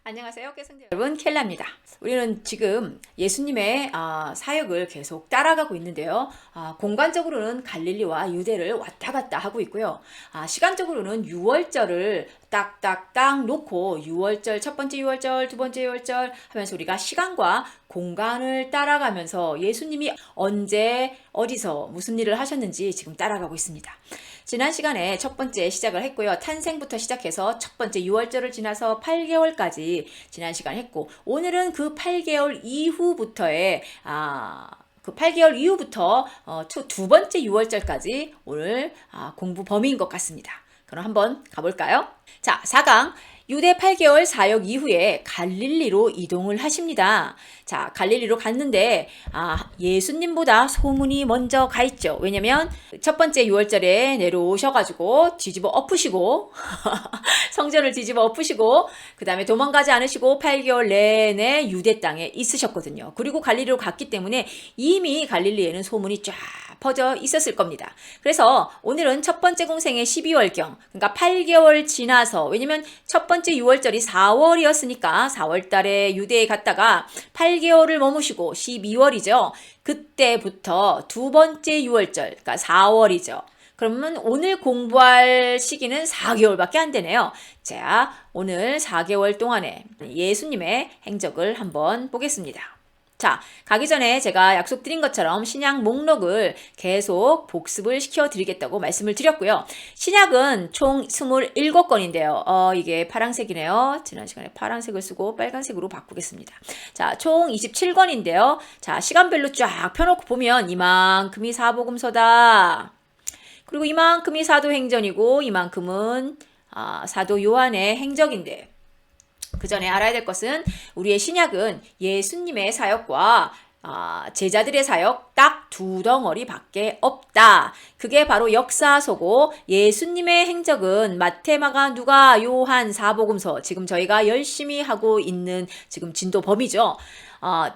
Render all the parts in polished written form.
안녕하세요, 깨성자 여러분, 켈라입니다. 우리는 지금 예수님의 사역을 계속 따라가고 있는데요. 공간적으로는 갈릴리와 유대를 왔다 갔다 하고 있고요. 시간적으로는 유월절을 딱딱딱 놓고 유월절, 첫 번째 유월절, 두 번째 유월절 하면서 우리가 시간과 공간을 따라가면서 예수님이 언제 어디서 무슨 일을 하셨는지 지금 따라가고 있습니다. 지난 시간에 첫 번째 시작을 했고요. 탄생부터 시작해서 첫 번째 6월절을 지나서 8개월까지 지난 시간 했고, 오늘은 그 8개월 이후부터의 그 8개월 이후부터 두 번째 6월절까지 오늘 공부 범위인 것 같습니다. 그럼 한번 가볼까요? 자, 4강. 유대 8개월 사역 이후에 갈릴리로 이동을 하십니다. 자, 갈릴리로 갔는데 예수님보다 소문이 먼저 가 있죠. 왜냐면 첫 번째 6월절에 내려오셔가지고 뒤집어 엎으시고 성전을 뒤집어 엎으시고 그 다음에 도망가지 않으시고 8개월 내내 유대 땅에 있으셨거든요. 그리고 갈릴리로 갔기 때문에 이미 갈릴리에는 소문이 쫙 퍼져 있었을 겁니다. 그래서 오늘은 첫 번째 공생의 12월경, 그러니까 8개월 지나서, 왜냐면 첫 번째 6월절이 4월이었으니까 4월달에 유대에 갔다가 8개월을 머무시고 12월이죠. 그때부터 두 번째 6월절, 그러니까 4월이죠. 그러면 오늘 공부할 시기는 4개월밖에 안 되네요. 자, 오늘 4개월 동안에 예수님의 행적을 한번 보겠습니다. 자, 가기 전에 제가 약속드린 것처럼 신약 목록을 계속 복습을 시켜드리겠다고 말씀을 드렸고요. 신약은 총 27권인데요. 이게 파란색이네요. 지난 시간에 파란색을 쓰고 빨간색으로 바꾸겠습니다. 자, 총 27권인데요. 자, 시간별로 쫙 펴놓고 보면 이만큼이 사복음서다. 그리고 이만큼이 사도행전이고 이만큼은 사도 요한의 행적인데, 그 전에 알아야 될 것은 우리의 신약은 예수님의 사역과 제자들의 사역 딱 두 덩어리밖에 없다. 그게 바로 역사서고, 예수님의 행적은 마태, 마가, 누가, 요한, 사복음서, 지금 저희가 열심히 하고 있는 지금 진도 범위죠.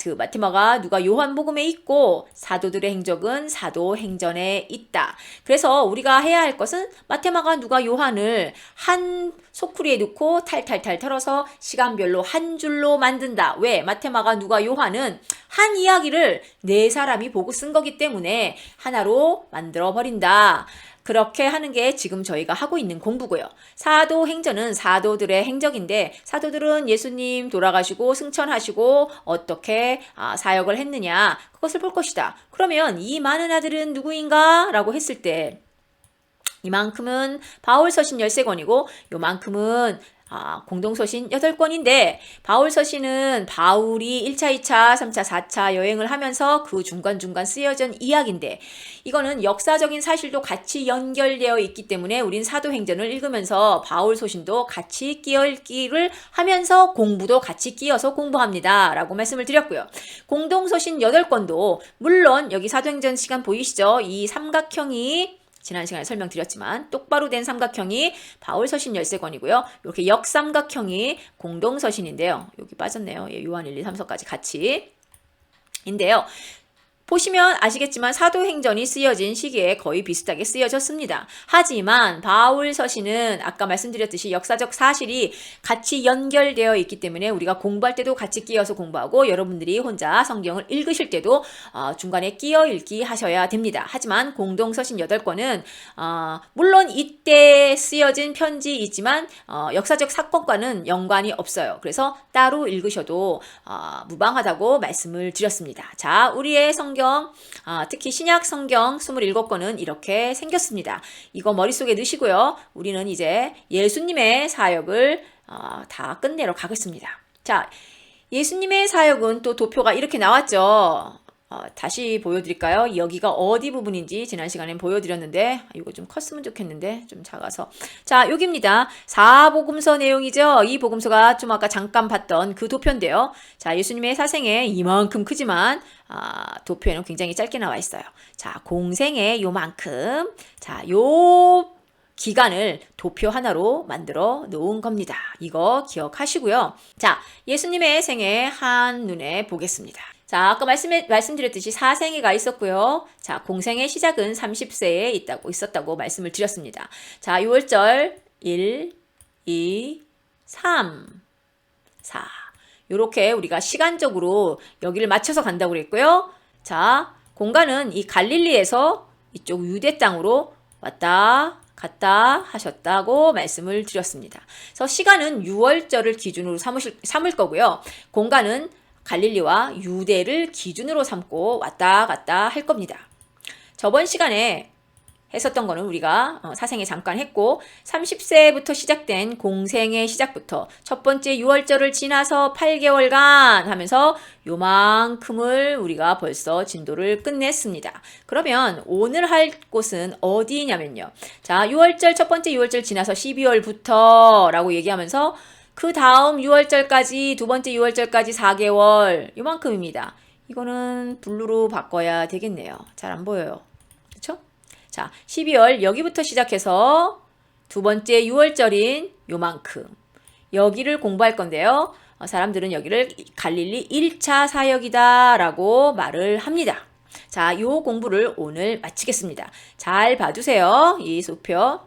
그 마태, 마가, 누가, 요한복음에 있고 사도들의 행적은 사도행전에 있다. 그래서 우리가 해야 할 것은 마태, 마가, 누가, 요한을 한 소쿠리에 넣고 탈탈탈 털어서 시간별로 한 줄로 만든다. 왜? 마태, 마가, 누가, 요한은 한 이야기를 네 사람이 보고 쓴 거기 때문에 하나로 만들어 버린다. 그렇게 하는 게 지금 저희가 하고 있는 공부고요. 사도행전은 사도들의 행적인데, 사도들은 예수님 돌아가시고 승천하시고 어떻게 사역을 했느냐, 그것을 볼 것이다. 그러면 이 많은 아들은 누구인가? 라고 했을 때 이만큼은 바울서신 13권이고 요만큼은 공동서신 8권인데, 바울서신은 바울이 1차, 2차, 3차, 4차 여행을 하면서 그 중간중간 쓰여진 이야기인데, 이거는 역사적인 사실도 같이 연결되어 있기 때문에 우린 사도행전을 읽으면서 바울서신도 같이 끼어 읽기를 하면서 공부도 같이 끼어서 공부합니다. 라고 말씀을 드렸고요. 공동서신 8권도 물론 여기 사도행전 시간 보이시죠? 이 삼각형이 지난 시간에 설명드렸지만 똑바로 된 삼각형이 바울서신 13권이고요. 이렇게 역삼각형이 공동서신인데요. 여기 빠졌네요. 요한 1, 2, 3서까지 같이 인데요. 보시면 아시겠지만 사도행전이 쓰여진 시기에 거의 비슷하게 쓰여졌습니다. 하지만 바울서신은 아까 말씀드렸듯이 역사적 사실이 같이 연결되어 있기 때문에 우리가 공부할 때도 같이 끼어서 공부하고, 여러분들이 혼자 성경을 읽으실 때도 중간에 끼어 읽기 하셔야 됩니다. 하지만 공동서신 8권은 물론 이때 쓰여진 편지이지만 역사적 사건과는 연관이 없어요. 그래서 따로 읽으셔도 무방하다고 말씀을 드렸습니다. 자, 우리의 성경, 특히 신약 성경 27권은 이렇게 생겼습니다. 이거 머릿속에 넣으시고요. 우리는 이제 예수님의 사역을 다 끝내러 가겠습니다. 자, 예수님의 사역은 또 도표가 이렇게 나왔죠. 다시 보여드릴까요? 여기가 어디 부분인지 지난 시간에 보여드렸는데, 이거 좀 컸으면 좋겠는데 좀 작아서. 자, 여기입니다. 사복음서 내용이죠. 이 복음서가 좀 아까 잠깐 봤던 그 도표인데요. 자, 예수님의 사생에 이만큼 크지만 도표에는 굉장히 짧게 나와 있어요. 자, 공생에 요만큼. 자, 요 기간을 도표 하나로 만들어 놓은 겁니다. 이거 기억하시고요. 자, 예수님의 생애 한눈에 보겠습니다. 자, 아까 말씀드렸듯이 사생애가 있었고요. 자, 공생의 시작은 30세에 있었다고 말씀을 드렸습니다. 자, 6월절 1, 2, 3. 4. 요렇게 우리가 시간적으로 여기를 맞춰서 간다고 그랬고요. 자, 공간은 이 갈릴리에서 이쪽 유대 땅으로 왔다 갔다 하셨다고 말씀을 드렸습니다. 그래서 시간은 6월절을 기준으로 삼을 거고요. 공간은 갈릴리와 유대를 기준으로 삼고 왔다 갔다 할 겁니다. 저번 시간에 했었던 거는 우리가 사생에 잠깐 했고 30세부터 시작된 공생의 시작부터 첫 번째 6월절을 지나서 8개월간 하면서 요만큼을 우리가 벌써 진도를 끝냈습니다. 그러면 오늘 할 곳은 어디냐면요. 자, 6월절 첫 번째 6월절 지나서 12월부터 라고 얘기하면서 그 다음 6월절까지 두 번째 6월절까지 4개월 요만큼입니다. 이거는 블루로 바꿔야 되겠네요. 잘 안 보여요. 그렇죠? 자, 12월 여기부터 시작해서 두 번째 6월절인 요만큼 여기를 공부할 건데요. 사람들은 여기를 갈릴리 1차 사역이다 라고 말을 합니다. 자, 요 공부를 오늘 마치겠습니다. 잘 봐주세요. 이 소표.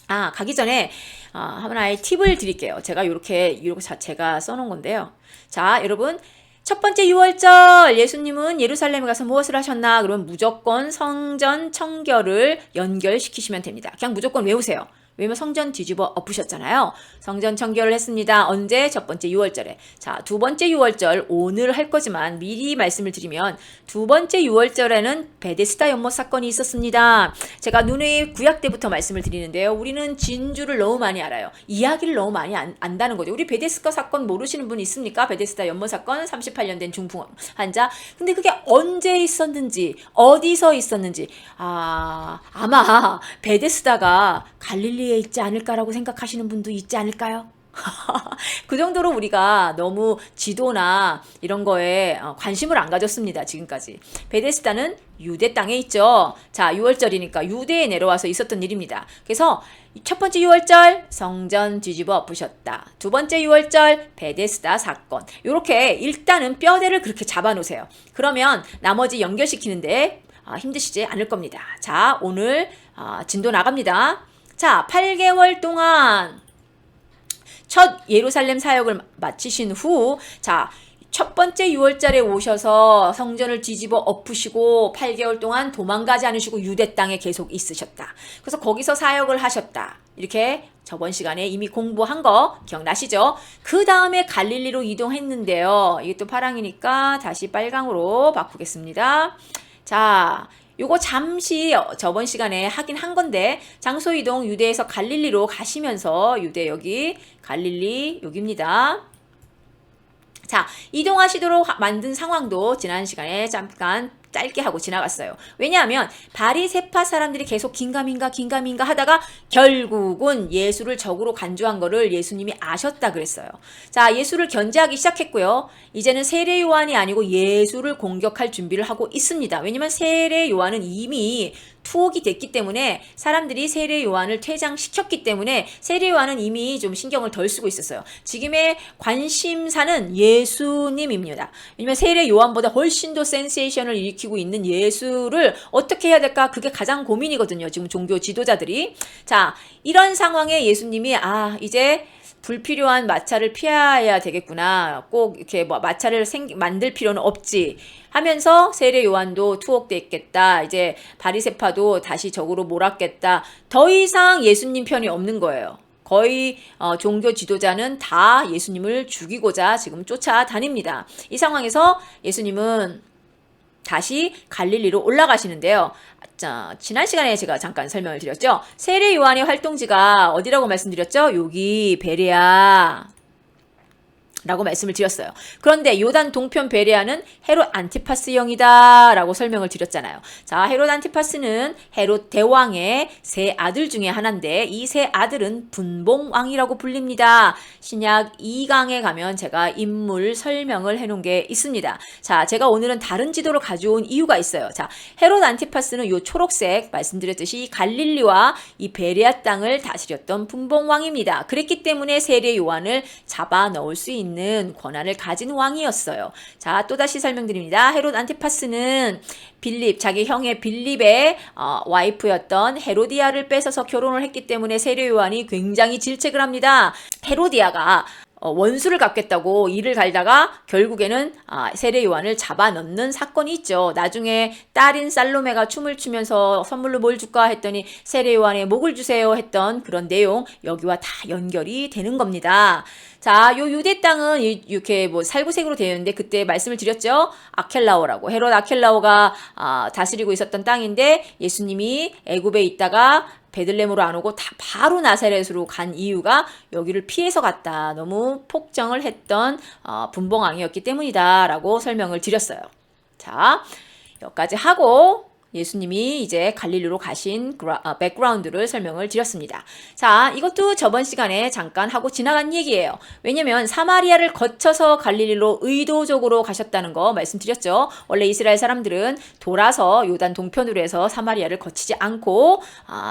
가기 전에 하나의 팁을 드릴게요. 제가 이렇게 제가 써놓은 건데요. 자, 여러분. 첫 번째 6월절 예수님은 예루살렘에 가서 무엇을 하셨나? 그러면 무조건 성전 청결을 연결시키시면 됩니다. 그냥 무조건 외우세요. 왜냐면 성전 뒤집어 엎으셨잖아요. 성전 청결을 했습니다. 언제? 첫 번째 6월절에. 자, 두 번째 6월절 오늘 할 거지만 미리 말씀을 드리면 두 번째 6월절에는 베데스다 연못 사건이 있었습니다. 제가 누누이 구약 때부터 말씀을 드리는데요. 우리는 진주를 너무 많이 알아요. 이야기를 너무 많이 안다는 거죠. 우리 베데스다 사건 모르시는 분 있습니까? 베데스다 연못 사건 38년 된 중풍 환자. 근데 그게 언제 있었는지 어디서 있었는지 아마 베데스다가 갈릴리에 있지 않을까라고 생각하시는 분도 있지 않을까요? 그 정도로 우리가 너무 지도나 이런 거에 관심을 안 가졌습니다. 지금까지. 베데스다는 유대 땅에 있죠. 자, 6월절이니까 유대에 내려와서 있었던 일입니다. 그래서 첫 번째 6월절 성전 뒤집어 엎으셨다. 두 번째 6월절 베데스다 사건. 이렇게 일단은 뼈대를 그렇게 잡아놓으세요. 그러면 나머지 연결시키는데 힘드시지 않을 겁니다. 자, 오늘 진도 나갑니다. 자, 8개월 동안 첫 예루살렘 사역을 마치신 후, 자, 첫 번째 6월절에 오셔서 성전을 뒤집어 엎으시고 8개월 동안 도망가지 않으시고 유대 땅에 계속 있으셨다. 그래서 거기서 사역을 하셨다. 이렇게 저번 시간에 이미 공부한 거 기억나시죠? 그 다음에 갈릴리로 이동했는데요. 이게 또 파랑이니까 다시 빨강으로 바꾸겠습니다. 자, 요거 잠시 저번 시간에 하긴 한 건데 장소 이동 유대에서 갈릴리로 가시면서 유대 여기 갈릴리 여기입니다. 자, 이동하시도록 만든 상황도 지난 시간에 잠깐 짧게 하고 지나갔어요. 왜냐하면 바리새파 사람들이 계속 긴가민가 하다가 결국은 예수를 적으로 간주한 거를 예수님이 아셨다 그랬어요. 자, 예수를 견제하기 시작했고요. 이제는 세례 요한이 아니고 예수를 공격할 준비를 하고 있습니다. 왜냐면 세례 요한은 이미 투옥이 됐기 때문에 사람들이 세례 요한을 퇴장시켰기 때문에 세례 요한은 이미 좀 신경을 덜 쓰고 있었어요. 지금의 관심사는 예수님입니다. 왜냐면 세례 요한보다 훨씬 더 센세이션을 일으키고 있는 예수를 어떻게 해야 될까? 그게 가장 고민이거든요. 지금 종교 지도자들이. 자, 이런 상황에 예수님이 이제 불필요한 마찰을 피해야 되겠구나. 꼭 이렇게 마찰을 만들 필요는 없지. 하면서 세례 요한도 투옥됐겠다. 이제 바리새파도 다시 적으로 몰았겠다. 더 이상 예수님 편이 없는 거예요. 거의 종교 지도자는 다 예수님을 죽이고자 지금 쫓아다닙니다. 이 상황에서 예수님은 다시 갈릴리로 올라가시는데요. 자, 지난 시간에 제가 잠깐 설명을 드렸죠. 세례 요한의 활동지가 어디라고 말씀드렸죠? 여기 베레아 라고 말씀을 드렸어요. 그런데 요단 동편 베레아는 헤롯 안티파스 영이다 라고 설명을 드렸잖아요. 자, 헤롯 안티파스는 헤롯 대왕의 세 아들 중에 하나인데 이 세 아들은 분봉왕이라고 불립니다. 신약 2강에 가면 제가 인물 설명을 해놓은 게 있습니다. 자, 제가 오늘은 다른 지도를 가져온 이유가 있어요. 자, 헤롯 안티파스는 요 초록색 말씀드렸듯이 갈릴리와 이 베레아 땅을 다스렸던 분봉왕입니다. 그랬기 때문에 세례 요한을 잡아 넣을 수 있는 권한을 가진 왕이었어요. 자, 또다시 설명드립니다. 헤롯 안티파스는 자기 형의 빌립의 와이프였던 헤로디아를 뺏어서 결혼을 했기 때문에 세례 요한이 굉장히 질책을 합니다. 헤로디아가 원수를 갚겠다고 이를 갈다가 결국에는 세례 요한을 잡아넣는 사건이 있죠. 나중에 딸인 살로메가 춤을 추면서 선물로 뭘 줄까 했더니 세례 요한의 목을 주세요 했던 그런 내용 여기와 다 연결이 되는 겁니다. 자, 요 유대 땅은 이렇게 뭐 살구색으로 되어 있는데 그때 말씀을 드렸죠. 아켈라오라고 헤롯 아켈라오가 다스리고 있었던 땅인데 예수님이 애굽에 있다가 베들레헴으로 안 오고 다 바로 나사렛으로 간 이유가 여기를 피해서 갔다. 너무 폭정을 했던 분봉왕이었기 때문이다라고 설명을 드렸어요. 자, 여기까지 하고 예수님이 이제 갈릴리로 가신 백그라운드를 설명을 드렸습니다. 자, 이것도 저번 시간에 잠깐 하고 지나간 얘기예요. 왜냐면 사마리아를 거쳐서 갈릴리로 의도적으로 가셨다는 거 말씀드렸죠. 원래 이스라엘 사람들은 돌아서 요단 동편으로 해서 사마리아를 거치지 않고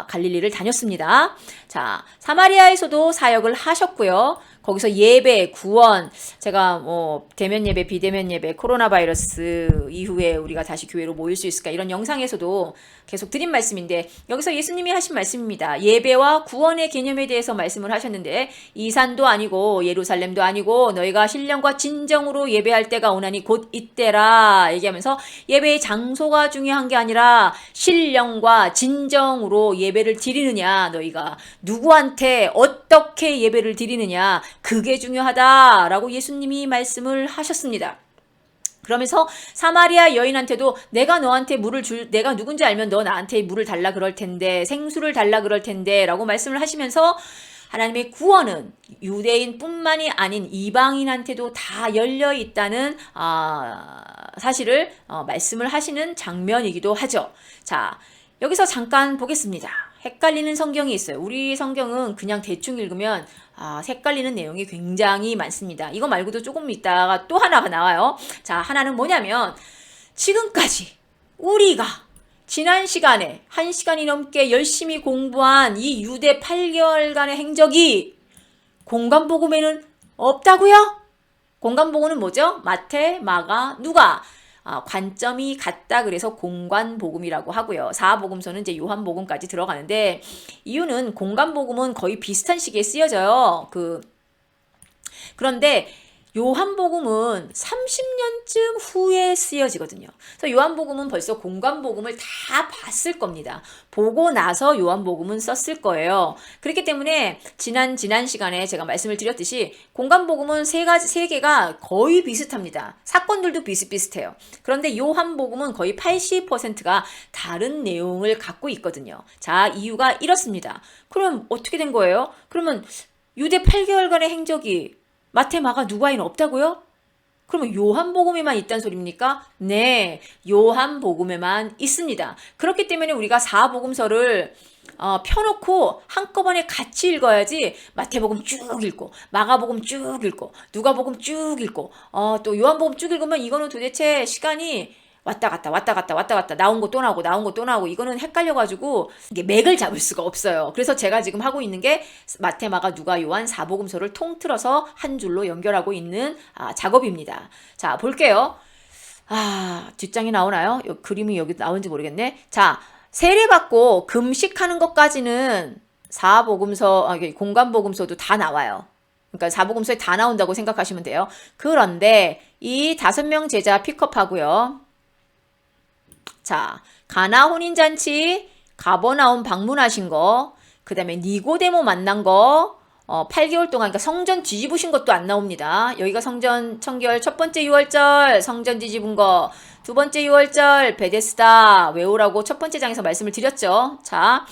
갈릴리를 다녔습니다. 자, 사마리아에서도 사역을 하셨고요. 거기서 예배, 구원, 제가 뭐 대면 예배, 비대면 예배, 코로나 바이러스 이후에 우리가 다시 교회로 모일 수 있을까 이런 영상에서도 계속 드린 말씀인데 여기서 예수님이 하신 말씀입니다. 예배와 구원의 개념에 대해서 말씀을 하셨는데 이 산도 아니고 예루살렘도 아니고 너희가 신령과 진정으로 예배할 때가 오나니 곧 이때라 얘기하면서 예배의 장소가 중요한 게 아니라 신령과 진정으로 예배를 드리느냐 너희가 누구한테 어떻게 예배를 드리느냐 그게 중요하다라고 예수님이 말씀을 하셨습니다. 그러면서 사마리아 여인한테도 내가 너한테 내가 누군지 알면 너 나한테 물을 달라 그럴 텐데 생수를 달라 그럴 텐데 라고 말씀을 하시면서 하나님의 구원은 유대인뿐만이 아닌 이방인한테도 다 열려 있다는 사실을 말씀을 하시는 장면이기도 하죠. 자, 여기서 잠깐 보겠습니다. 헷갈리는 성경이 있어요. 우리 성경은 그냥 대충 읽으면 헷갈리는 내용이 굉장히 많습니다. 이거 말고도 조금 있다가 또 하나가 나와요. 자, 하나는 뭐냐면 지금까지 우리가 지난 시간에 1시간이 넘게 열심히 공부한 이 유대 8개월간의 행적이 공관복음에는 없다고요? 공관복음은 뭐죠? 마태, 마가, 누가 관점이 같다 그래서 공관복음이라고 하고요. 사복음서는 이제 요한복음까지 들어가는데 이유는 공관복음은 거의 비슷한 시기에 쓰여져요. 그런데 요한복음은 30년쯤 후에 쓰여지거든요. 그래서 요한복음은 벌써 공관복음을 다 봤을 겁니다. 보고 나서 요한복음은 썼을 거예요. 그렇기 때문에 지난 시간에 제가 말씀을 드렸듯이 공관복음은 세 개가 거의 비슷합니다. 사건들도 비슷비슷해요. 그런데 요한복음은 거의 80%가 다른 내용을 갖고 있거든요. 자, 이유가 이렇습니다. 그럼 어떻게 된 거예요? 그러면 유대 8개월간의 행적이 마태, 마가, 누가에는 없다고요? 그러면 요한복음에만 있단 소리입니까? 네, 요한복음에만 있습니다. 그렇기 때문에 우리가 사복음서를 펴놓고 한꺼번에 같이 읽어야지 마태복음 쭉 읽고 마가복음 쭉 읽고 누가복음 쭉 읽고 또 요한복음 쭉 읽으면 이거는 도대체 시간이 왔다 갔다 나온 거 또 나오고 나온 거 또 나오고 이거는 헷갈려가지고 이게 맥을 잡을 수가 없어요. 그래서 제가 지금 하고 있는 게 마태, 마가, 누가, 요한 사복음서를 통틀어서 한 줄로 연결하고 있는 작업입니다. 자, 볼게요. 뒷장이 나오나요? 그림이 여기 나오는지 모르겠네. 자, 세례받고 금식하는 것까지는 사복음서, 공관복음서도 다 나와요. 그러니까 사복음서에 다 나온다고 생각하시면 돼요. 그런데 이 5명 제자 픽업하고요. 자, 가나 혼인잔치, 가버나움 방문하신 거, 그 다음에 니고데모 만난 거, 8개월 동안, 그러니까 성전 뒤집으신 것도 안 나옵니다. 여기가 성전 청결 첫 번째 6월절 성전 뒤집은 거, 두 번째 6월절 베데스다 외우라고 첫 번째 장에서 말씀을 드렸죠. 자,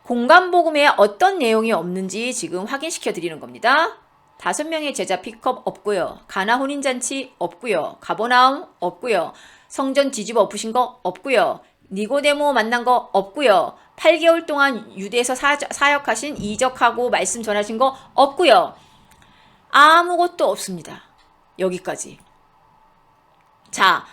공관복음에 어떤 내용이 없는지 지금 확인시켜 드리는 겁니다. 5명의 제자 픽업 없고요. 가나 혼인잔치 없고요. 가버나움 없고요. 성전 뒤집어 엎으신 거 없고요. 니고데모 만난 거 없고요. 8개월 동안 유대에서 사역하신 이적하고 말씀 전하신 거 없고요. 아무것도 없습니다. 여기까지. 자,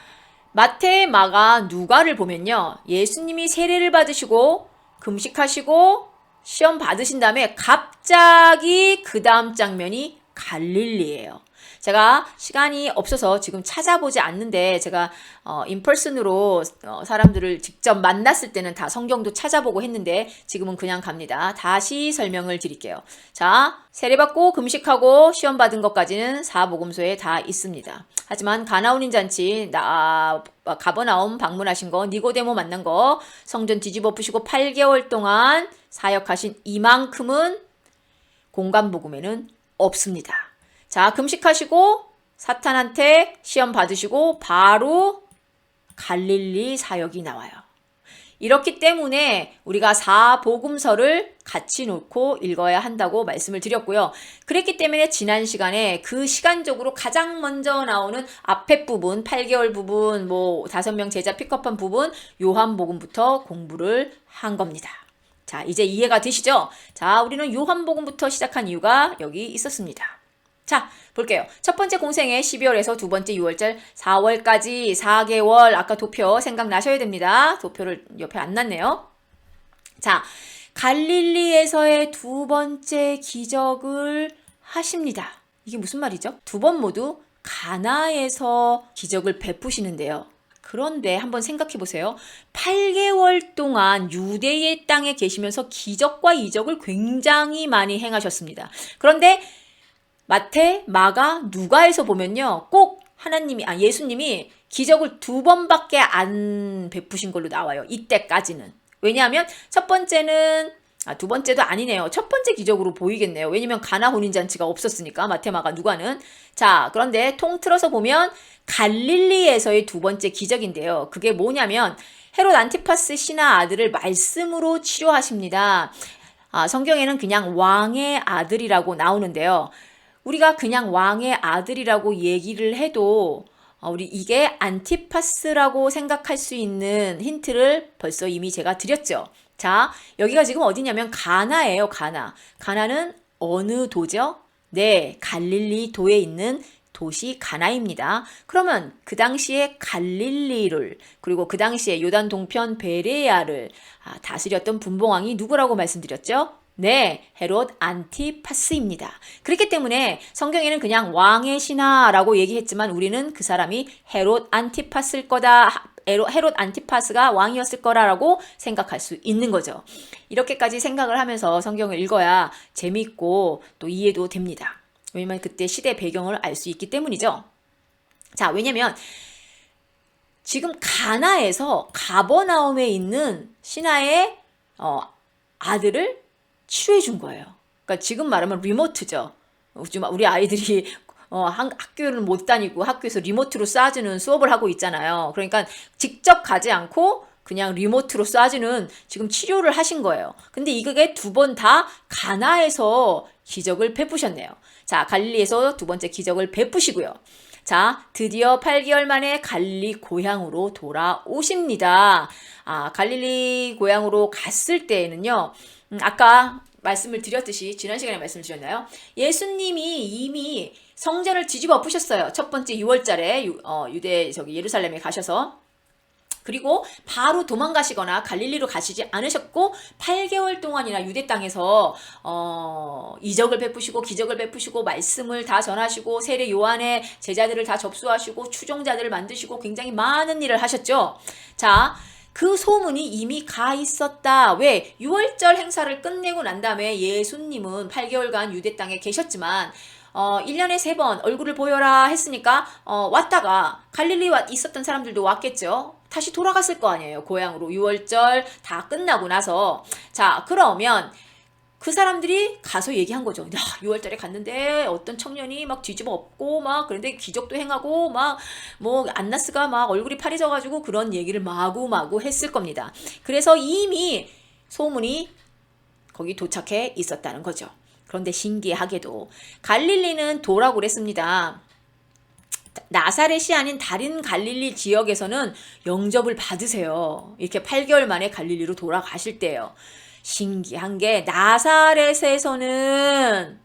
마태, 마가, 누가를 보면요. 예수님이 세례를 받으시고 금식하시고 시험 받으신 다음에 갑자기 그 다음 장면이 갈릴리예요. 제가 시간이 없어서 지금 찾아보지 않는데 제가 인펄슨으로 사람들을 직접 만났을 때는 다 성경도 찾아보고 했는데 지금은 그냥 갑니다. 다시 설명을 드릴게요. 자, 세례받고 금식하고 시험 받은 것까지는 사복음서에 다 있습니다. 하지만 가나운인 잔치, 가버나움 방문하신 거, 니고데모 만난 거, 성전 뒤집어 푸시고 8개월 동안 사역하신 이만큼은 공간복음에는 없습니다. 자, 금식하시고 사탄한테 시험 받으시고 바로 갈릴리 사역이 나와요. 이렇기 때문에 우리가 사복음서를 같이 놓고 읽어야 한다고 말씀을 드렸고요. 그랬기 때문에 지난 시간에 그 시간적으로 가장 먼저 나오는 앞에 부분, 8개월 부분, 5명 제자 픽업한 부분, 요한복음부터 공부를 한 겁니다. 자, 이제 이해가 되시죠? 자, 우리는 요한복음부터 시작한 이유가 여기 있었습니다. 자, 볼게요. 첫 번째 공생애 12월에서 두 번째 6월절 4월까지 4개월, 아까 도표 생각나셔야 됩니다. 도표를 옆에 안 놨네요. 자, 갈릴리에서의 두 번째 기적을 하십니다. 이게 무슨 말이죠? 두 번 모두 가나에서 기적을 베푸시는데요. 그런데 한번 생각해 보세요. 8개월 동안 유대의 땅에 계시면서 기적과 이적을 굉장히 많이 행하셨습니다. 그런데 마태, 마가, 누가에서 보면요. 꼭 예수님이 기적을 두 번밖에 안 베푸신 걸로 나와요. 이때까지는. 왜냐하면 첫 번째는 두 번째도 아니네요. 첫 번째 기적으로 보이겠네요. 왜냐면 가나 혼인잔치가 없었으니까 마태, 마가, 누가는. 자, 그런데 통틀어서 보면 갈릴리에서의 두 번째 기적인데요. 그게 뭐냐면 헤롯 안티파스 신하 아들을 말씀으로 치료하십니다. 성경에는 그냥 왕의 아들이라고 나오는데요. 우리가 그냥 왕의 아들이라고 얘기를 해도 우리 이게 안티파스라고 생각할 수 있는 힌트를 벌써 이미 제가 드렸죠. 자, 여기가 지금 어디냐면 가나예요. 가나는 어느 도죠? 네, 갈릴리 도에 있는 도시 가나입니다. 그러면 그 당시에 갈릴리를, 그리고 그 당시에 요단 동편 베레아를 다스렸던 분봉왕이 누구라고 말씀드렸죠? 네, 헤롯 안티파스입니다. 그렇기 때문에 성경에는 그냥 왕의 신하라고 얘기했지만 우리는 그 사람이 헤롯 안티파스일 거다, 헤롯 안티파스가 왕이었을 거라고 생각할 수 있는 거죠. 이렇게까지 생각을 하면서 성경을 읽어야 재미있고 또 이해도 됩니다. 왜냐면 그때 시대 배경을 알 수 있기 때문이죠. 자, 왜냐면 지금 가나에서 가버나움에 있는 신하의 아들을 치료해 준 거예요. 그러니까 지금 말하면 리모트죠. 우리 아이들이 학교를 못 다니고 학교에서 리모트로 쏴주는 수업을 하고 있잖아요. 그러니까 직접 가지 않고 그냥 리모트로 쏴주는 지금 치료를 하신 거예요. 근데 이게 두 번 다 가나에서 기적을 베푸셨네요. 자, 갈릴리에서 두 번째 기적을 베푸시고요. 자, 드디어 8개월 만에 갈릴리 고향으로 돌아오십니다. 갈릴리 고향으로 갔을 때에는요. 아까 말씀을 드렸듯이 지난 시간에 말씀을 드렸나요? 예수님이 이미 성전을 뒤집어 엎으셨어요. 첫 번째 6월달에 유대 예루살렘에 가셔서. 그리고 바로 도망가시거나 갈릴리로 가시지 않으셨고 8개월 동안이나 유대 땅에서 이적을 베푸시고 기적을 베푸시고 말씀을 다 전하시고 세례 요한의 제자들을 다 접수하시고 추종자들을 만드시고 굉장히 많은 일을 하셨죠. 자, 그 소문이 이미 가 있었다. 왜? 6월절 행사를 끝내고 난 다음에 예수님은 8개월간 유대 땅에 계셨지만 1년에 3번 얼굴을 보여라 했으니까 왔다가 갈릴리 있었던 사람들도 왔겠죠. 다시 돌아갔을 거 아니에요. 고향으로 6월절 다 끝나고 나서. 자, 그러면 그 사람들이 가서 얘기한 거죠. 야, 6월달에 갔는데 어떤 청년이 막 뒤집어 엎고 막 그런데 기적도 행하고 막 안나스가 막 얼굴이 파래져가지고 그런 얘기를 마구마구 했을 겁니다. 그래서 이미 소문이 거기 도착해 있었다는 거죠. 그런데 신기하게도 갈릴리는 도라고 그랬습니다. 나사렛이 아닌 다른 갈릴리 지역에서는 영접을 받으세요. 이렇게 8개월 만에 갈릴리로 돌아가실 때예요. 신기한 게 나사렛에서는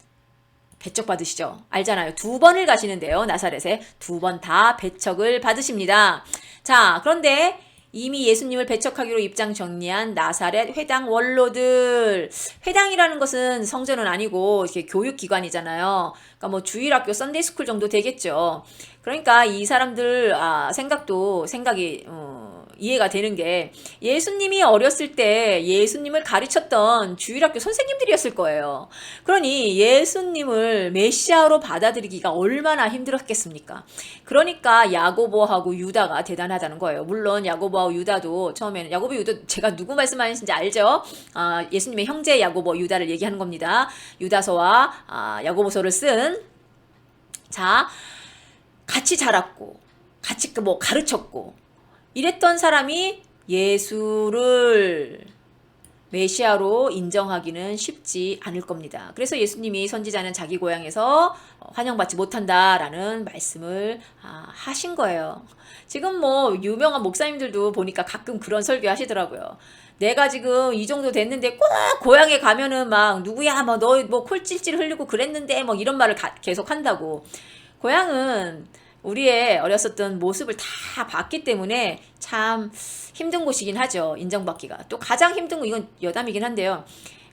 배척 받으시죠. 알잖아요. 2번을 가시는데요. 나사렛에 2번 다 배척을 받으십니다. 자, 그런데 이미 예수님을 배척하기로 입장 정리한 나사렛 회당 원로들. 회당이라는 것은 성전은 아니고 이렇게 교육기관이잖아요. 그러니까 뭐 주일학교 썬데이스쿨 정도 되겠죠. 그러니까 이 사람들 생각이 이해가 되는 게 예수님이 어렸을 때 예수님을 가르쳤던 주일학교 선생님들이었을 거예요. 그러니 예수님을 메시아로 받아들이기가 얼마나 힘들었겠습니까? 그러니까 야고보하고 유다가 대단하다는 거예요. 물론 야고보하고 유다도 처음에는 야고보 유다 제가 누구 말씀하시는지 알죠? 예수님의 형제 야고보 유다를 얘기하는 겁니다. 유다서와 야고보서를 쓴 같이 자랐고 같이 뭐 가르쳤고 이랬던 사람이 예수를 메시아로 인정하기는 쉽지 않을 겁니다. 그래서 예수님이 선지자는 자기 고향에서 환영받지 못한다라는 말씀을 하신 거예요. 지금 뭐 유명한 목사님들도 보니까 가끔 그런 설교 하시더라고요. 내가 지금 이 정도 됐는데 꼭 고향에 가면은 막 누구야 뭐 너 뭐 콜찔찔 흘리고 그랬는데 뭐 이런 말을 계속 한다고. 고향은 우리의 어렸었던 모습을 다 봤기 때문에 참 힘든 곳이긴 하죠. 인정받기가. 또 가장 힘든 거 이건 여담이긴 한데요.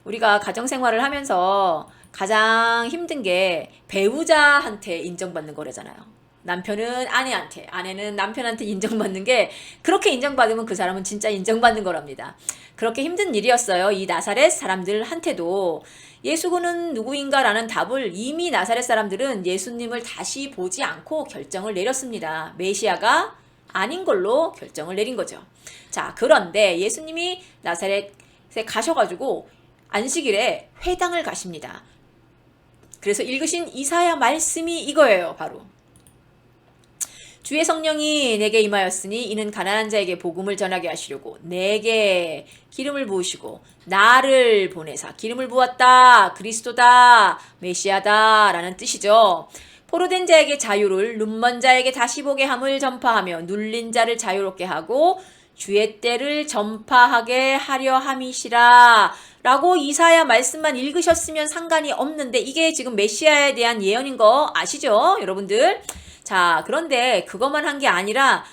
우리가 가정생활을 하면서 가장 힘든 게 배우자한테 인정받는 거래잖아요. 남편은 아내한테, 아내는 남편한테 인정받는 게 그렇게 인정받으면 그 사람은 진짜 인정받는 거랍니다. 그렇게 힘든 일이었어요. 이 나사렛 사람들한테도. 예수는 누구인가라는 답을 이미 나사렛 사람들은 예수님을 다시 보지 않고 결정을 내렸습니다. 메시아가 아닌 걸로 결정을 내린 거죠. 자, 그런데 예수님이 나사렛에 가셔가지고 안식일에 회당을 가십니다. 그래서 읽으신 이사야 말씀이 이거예요, 바로. 주의 성령이 내게 임하였으니 이는 가난한 자에게 복음을 전하게 하시려고 내게 기름을 부으시고 나를 보내사 기름을 부었다. 그리스도다. 메시아다. 라는 뜻이죠. 포로된 자에게 자유를 눈먼 자에게 다시 보게 함을 전파하며 눌린 자를 자유롭게 하고 주의 때를 전파하게 하려 함이시라. 라고 이사야 말씀만 읽으셨으면 상관이 없는데 이게 지금 메시아에 대한 예언인 거 아시죠? 여러분들. 자, 그런데 그것만 한 게 아니라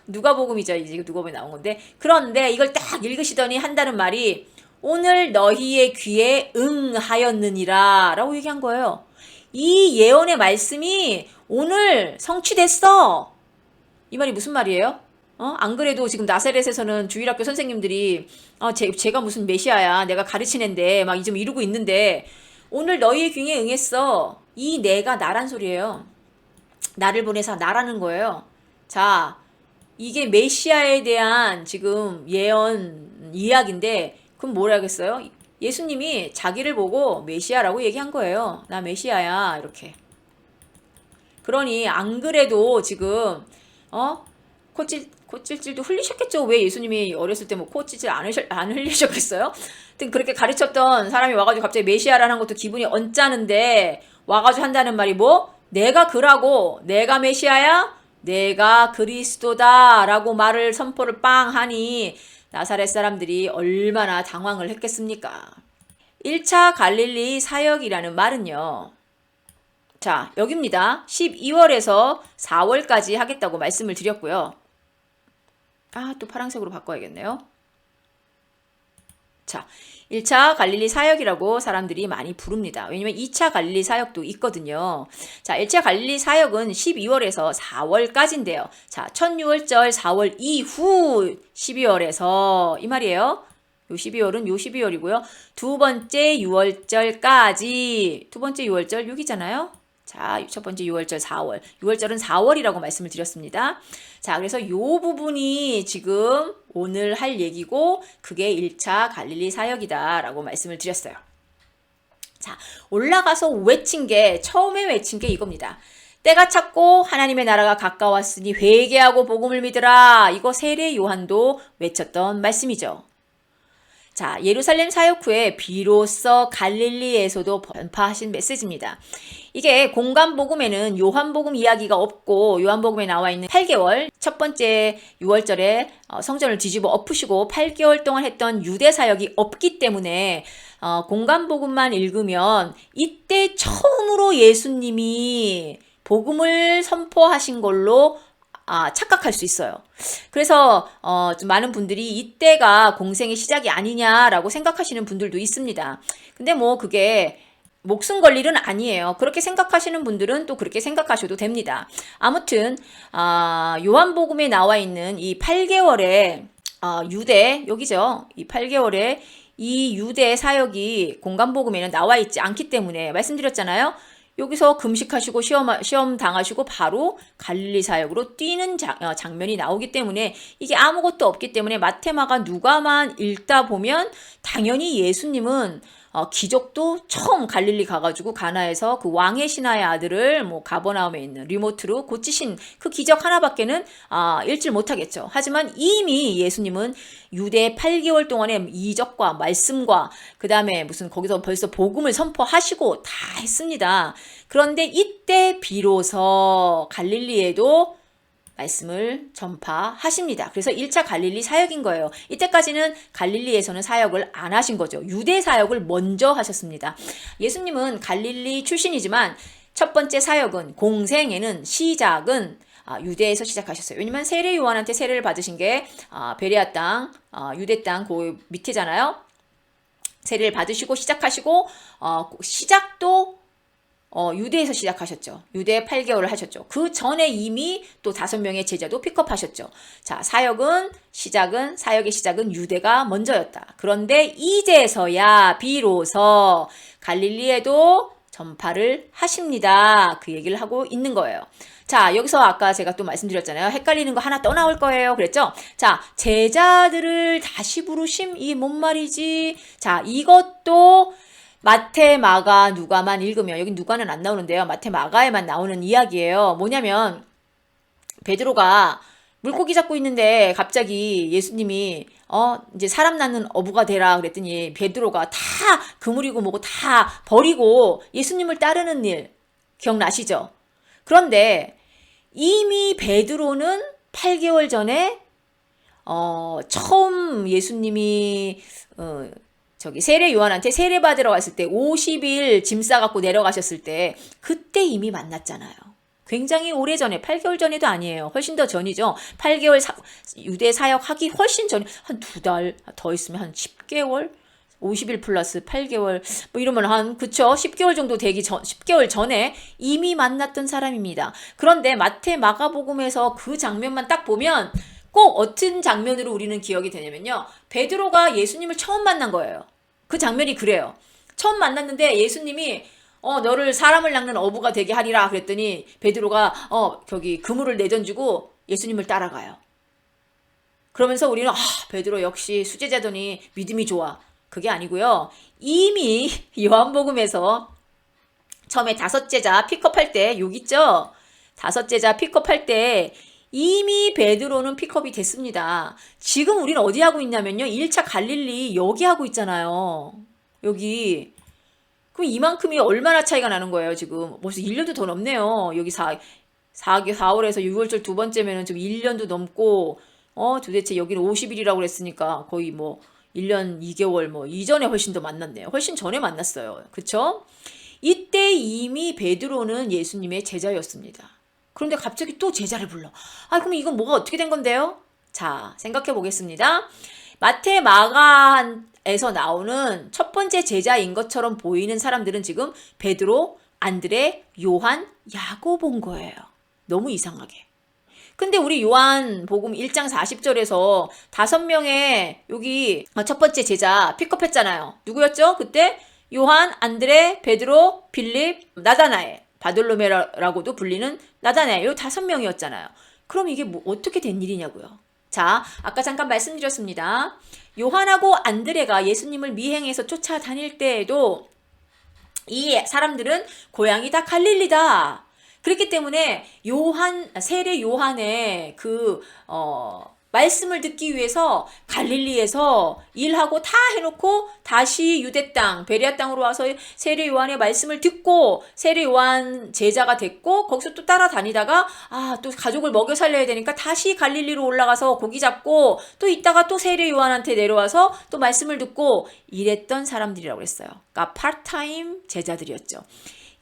누가복음이죠. 이제 누가복음에 나온 건데 그런데 이걸 딱 읽으시더니 한다는 말이 오늘 너희의 귀에 응하였느니라 라고 얘기한 거예요. 이 예언의 말씀이 오늘 성취됐어. 이 말이 무슨 말이에요? 안 그래도 지금 나사렛에서는 주일학교 선생님들이 제가 무슨 메시아야 내가 가르치는데 막 좀 이러고 있는데 오늘 너희의 귀에 응했어. 이 내가 나란 소리예요. 나를 보내서 나라는 거예요. 자, 이게 메시아에 대한 지금 예언 이야기인데 그럼 뭐라 하겠어요? 예수님이 자기를 보고 메시아라고 얘기한 거예요. 나 메시아야 이렇게. 그러니 안 그래도 지금 코찔찔도 흘리셨겠죠. 왜 예수님이 어렸을 때 뭐 코찔찔 안 흘리셨겠어요? 하여튼 그렇게 가르쳤던 사람이 와가지고 갑자기 메시아라는 것도 기분이 언짢은데 와가지고 한다는 말이 뭐? 내가 그라고 내가 메시아야? 내가 그리스도다 라고 말을 선포를 빵 하니 나사렛 사람들이 얼마나 당황을 했겠습니까? 1차 갈릴리 사역이라는 말은요. 자, 여기입니다. 12월에서 4월까지 하겠다고 말씀을 드렸고요. 또 파란색으로 바꿔야겠네요. 자, 1차 갈릴리 사역이라고 사람들이 많이 부릅니다. 왜냐면 2차 갈릴리 사역도 있거든요. 자, 1차 갈릴리 사역은 12월에서 4월까지인데요. 자, 첫 유월절 4월 이후 12월에서 이 말이에요. 요 12월은 요 12월이고요. 두 번째 유월절까지 두 번째 유월절 여기잖아요. 자, 첫 번째 유월절 4월. 유월절은 4월이라고 말씀을 드렸습니다. 자, 그래서 요 부분이 지금 오늘 할 얘기고 그게 1차 갈릴리 사역이다 라고 말씀을 드렸어요. 자, 올라가서 처음에 외친 게 이겁니다. 때가 찼고 하나님의 나라가 가까웠으니 회개하고 복음을 믿으라. 이거 세례 요한도 외쳤던 말씀이죠. 자, 예루살렘 사역 후에 비로소 갈릴리에서도 전파하신 메시지입니다. 이게 공간복음에는 요한복음 이야기가 없고 요한복음에 나와 있는 8개월 첫 번째 6월절에 성전을 뒤집어 엎으시고 8개월 동안 했던 유대 사역이 없기 때문에 공간복음만 읽으면 이때 처음으로 예수님이 복음을 선포하신 걸로 착각할 수 있어요. 그래서 좀 많은 분들이 이때가 공생의 시작이 아니냐라고 생각하시는 분들도 있습니다. 근데 뭐 그게 목숨 걸 일은 아니에요. 그렇게 생각하시는 분들은 또 그렇게 생각하셔도 됩니다. 아무튼 요한복음에 나와 있는 이 8개월의 유대, 여기죠. 이 8개월의 이 유대 사역이 공간복음에는 나와 있지 않기 때문에 말씀드렸잖아요. 여기서 금식하시고 시험 당하시고 바로 갈릴리 사역으로 뛰는 장면이 나오기 때문에 이게 아무것도 없기 때문에 마태, 마가, 누가만 읽다 보면 당연히 예수님은 기적도 처음 갈릴리 가가지고 가나에서 그 왕의 신하의 아들을 뭐 가버나움에 있는 리모트로 고치신 그 기적 하나밖에는 읽질 못하겠죠. 하지만 이미 예수님은 유대 8개월 동안의 이적과 말씀과 그 다음에 무슨 거기서 벌써 복음을 선포하시고 다 했습니다. 그런데 이때 비로소 갈릴리에도 말씀을 전파하십니다. 그래서 1차 갈릴리 사역인 거예요. 이때까지는 갈릴리에서는 사역을 안 하신 거죠. 유대 사역을 먼저 하셨습니다. 예수님은 갈릴리 출신이지만 첫 번째 사역은 공생에는 시작은 유대에서 시작하셨어요. 왜냐면 세례 요한한테 세례를 받으신 게 베레아 땅, 유대 땅 그 밑에잖아요. 세례를 받으시고 시작하시고 시작도 유대에서 시작하셨죠. 유대 8개월을 하셨죠. 그 전에 이미 또 5명의 제자도 픽업하셨죠. 자, 사역의 시작은 유대가 먼저였다. 그런데 이제서야 비로소 갈릴리에도 전파를 하십니다. 그 얘기를 하고 있는 거예요. 자, 여기서 아까 제가 또 말씀드렸잖아요. 헷갈리는 거 하나 또 나올 거예요. 그랬죠? 자, 제자들을 다시 부르심, 이 뭔 말이지? 자, 이것도 마태, 마가, 누가만 읽으면, 여기 누가는 안 나오는데요. 마태, 마가에만 나오는 이야기예요. 뭐냐면 베드로가 물고기 잡고 있는데 갑자기 예수님이 이제 사람 낳는 어부가 되라 그랬더니 베드로가 다 그물이고 뭐고 다 버리고 예수님을 따르는 일 기억나시죠? 그런데 이미 베드로는 8개월 전에 처음 예수님이 세례 요한한테 세례 받으러 갔을 때 50일 짐 싸갖고 내려가셨을 때 그때 이미 만났잖아요. 굉장히 오래전에 8개월 전에도 아니에요. 훨씬 더 전이죠. 8개월 유대 사역하기 훨씬 전, 한 2달 더 있으면 한 10개월? 50일 플러스 8개월 뭐 이러면 그쵸? 10개월 정도 되기 전 10개월 전에 이미 만났던 사람입니다. 그런데 마태 마가복음에서 그 장면만 딱 보면 꼭 어떤 장면으로 우리는 기억이 되냐면요. 베드로가 예수님을 처음 만난 거예요. 그 장면이 그래요. 처음 만났는데 예수님이 너를 사람을 낚는 어부가 되게 하리라 그랬더니 베드로가 그물을 내던지고 예수님을 따라가요. 그러면서 우리는 베드로 역시 수제자더니 믿음이 좋아. 그게 아니고요. 이미 요한복음에서 처음에 5제자 픽업할 때 여기 있죠? 5제자 픽업할 때 이미 베드로는 픽업이 됐습니다. 지금 우리는 어디 하고 있냐면요. 1차 갈릴리 여기 하고 있잖아요. 여기. 그럼 이만큼이 얼마나 차이가 나는 거예요, 지금. 벌써 1년도 더 넘네요. 여기 4월에서 6월절 두 번째면은 지금 1년도 넘고, 도대체 여기는 50일이라고 그랬으니까 거의 뭐 1년 2개월 뭐 이전에 훨씬 더 만났네요. 훨씬 전에 만났어요. 그쵸? 이때 이미 베드로는 예수님의 제자였습니다. 그런데 갑자기 또 제자를 불러. 그럼 이건 뭐가 어떻게 된 건데요? 자, 생각해 보겠습니다. 마태, 마가에서 나오는 첫 번째 제자인 것처럼 보이는 사람들은 지금 베드로, 안드레, 요한, 야고보인 거예요. 너무 이상하게. 근데 우리 요한복음 1장 40절에서 5명의 여기 첫 번째 제자 픽업했잖아요. 누구였죠? 그때 요한, 안드레, 베드로, 빌립, 나다나엘, 바돌로메라고도 불리는 나다나엘, 요 5명이었잖아요. 그럼 이게 뭐 어떻게 된 일이냐고요. 자, 아까 잠깐 말씀드렸습니다. 요한하고 안드레가 예수님을 미행해서 쫓아다닐 때에도 이 사람들은 고향이 다 갈릴리다. 그렇기 때문에 세례 요한의 말씀을 듣기 위해서 갈릴리에서 일하고 다 해놓고 다시 유대 땅, 베레아 땅으로 와서 세례 요한의 말씀을 듣고 세례 요한 제자가 됐고 거기서 또 따라다니다가 또 가족을 먹여 살려야 되니까 다시 갈릴리로 올라가서 고기 잡고 또 있다가 또 세례 요한한테 내려와서 또 말씀을 듣고 이랬던 사람들이라고 했어요. 그러니까 파트타임 제자들이었죠.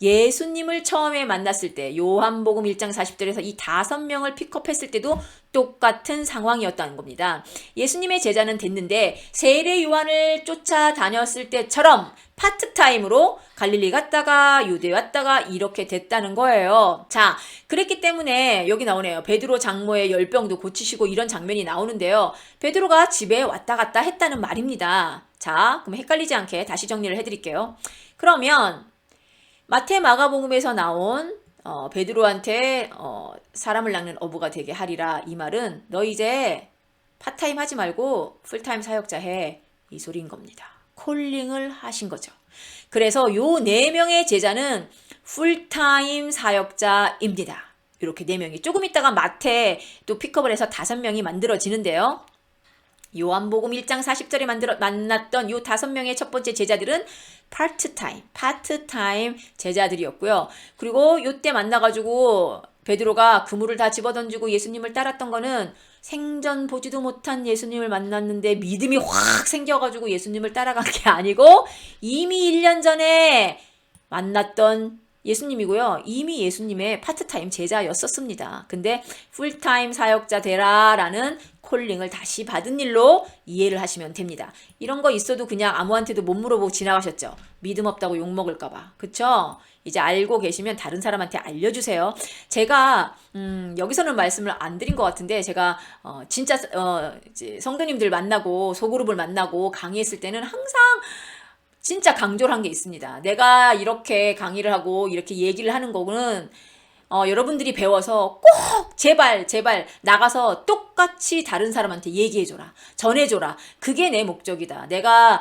예수님을 처음에 만났을 때 요한복음 1장 40절에서 이 5명을 픽업했을 때도 똑같은 상황이었다는 겁니다. 예수님의 제자는 됐는데 세례 요한을 쫓아다녔을 때처럼 파트타임으로 갈릴리 갔다가 유대 왔다가 이렇게 됐다는 거예요. 자, 그랬기 때문에 여기 나오네요. 베드로 장모의 열병도 고치시고 이런 장면이 나오는데요. 베드로가 집에 왔다 갔다 했다는 말입니다. 자, 그럼 헷갈리지 않게 다시 정리를 해드릴게요. 그러면 마태 마가복음에서 나온 베드로한테 사람을 낚는 어부가 되게 하리라 이 말은 너 이제 파타임 하지 말고 풀타임 사역자 해 이 소리인 겁니다. 콜링을 하신 거죠. 그래서 요 4명의 제자는 풀타임 사역자입니다. 이렇게 4명이 조금 있다가 마태 또 픽업을 해서 5명이 만들어지는데요. 요한복음 1장 40절에 만났던 요 5명의 첫 번째 제자들은 파트타임 제자들이었고요. 그리고 요때 만나가지고 베드로가 그물을 다 집어던지고 예수님을 따랐던 거는 생전 보지도 못한 예수님을 만났는데 믿음이 확 생겨가지고 예수님을 따라간 게 아니고 이미 1년 전에 만났던 예수님이고요. 이미 예수님의 파트타임 제자였었습니다. 근데 풀타임 사역자 되라라는 콜링을 다시 받은 일로 이해를 하시면 됩니다. 이런 거 있어도 그냥 아무한테도 못 물어보고 지나가셨죠. 믿음 없다고 욕먹을까봐. 그쵸? 이제 알고 계시면 다른 사람한테 알려주세요. 제가 여기서는 말씀을 안 드린 것 같은데 제가 진짜 이제 성도님들 만나고 소그룹을 만나고 강의했을 때는 항상 진짜 강조를 한 게 있습니다. 내가 이렇게 강의를 하고 이렇게 얘기를 하는 거는 여러분들이 배워서 꼭 제발 나가서 똑같이 다른 사람한테 얘기해줘라. 전해줘라. 그게 내 목적이다. 내가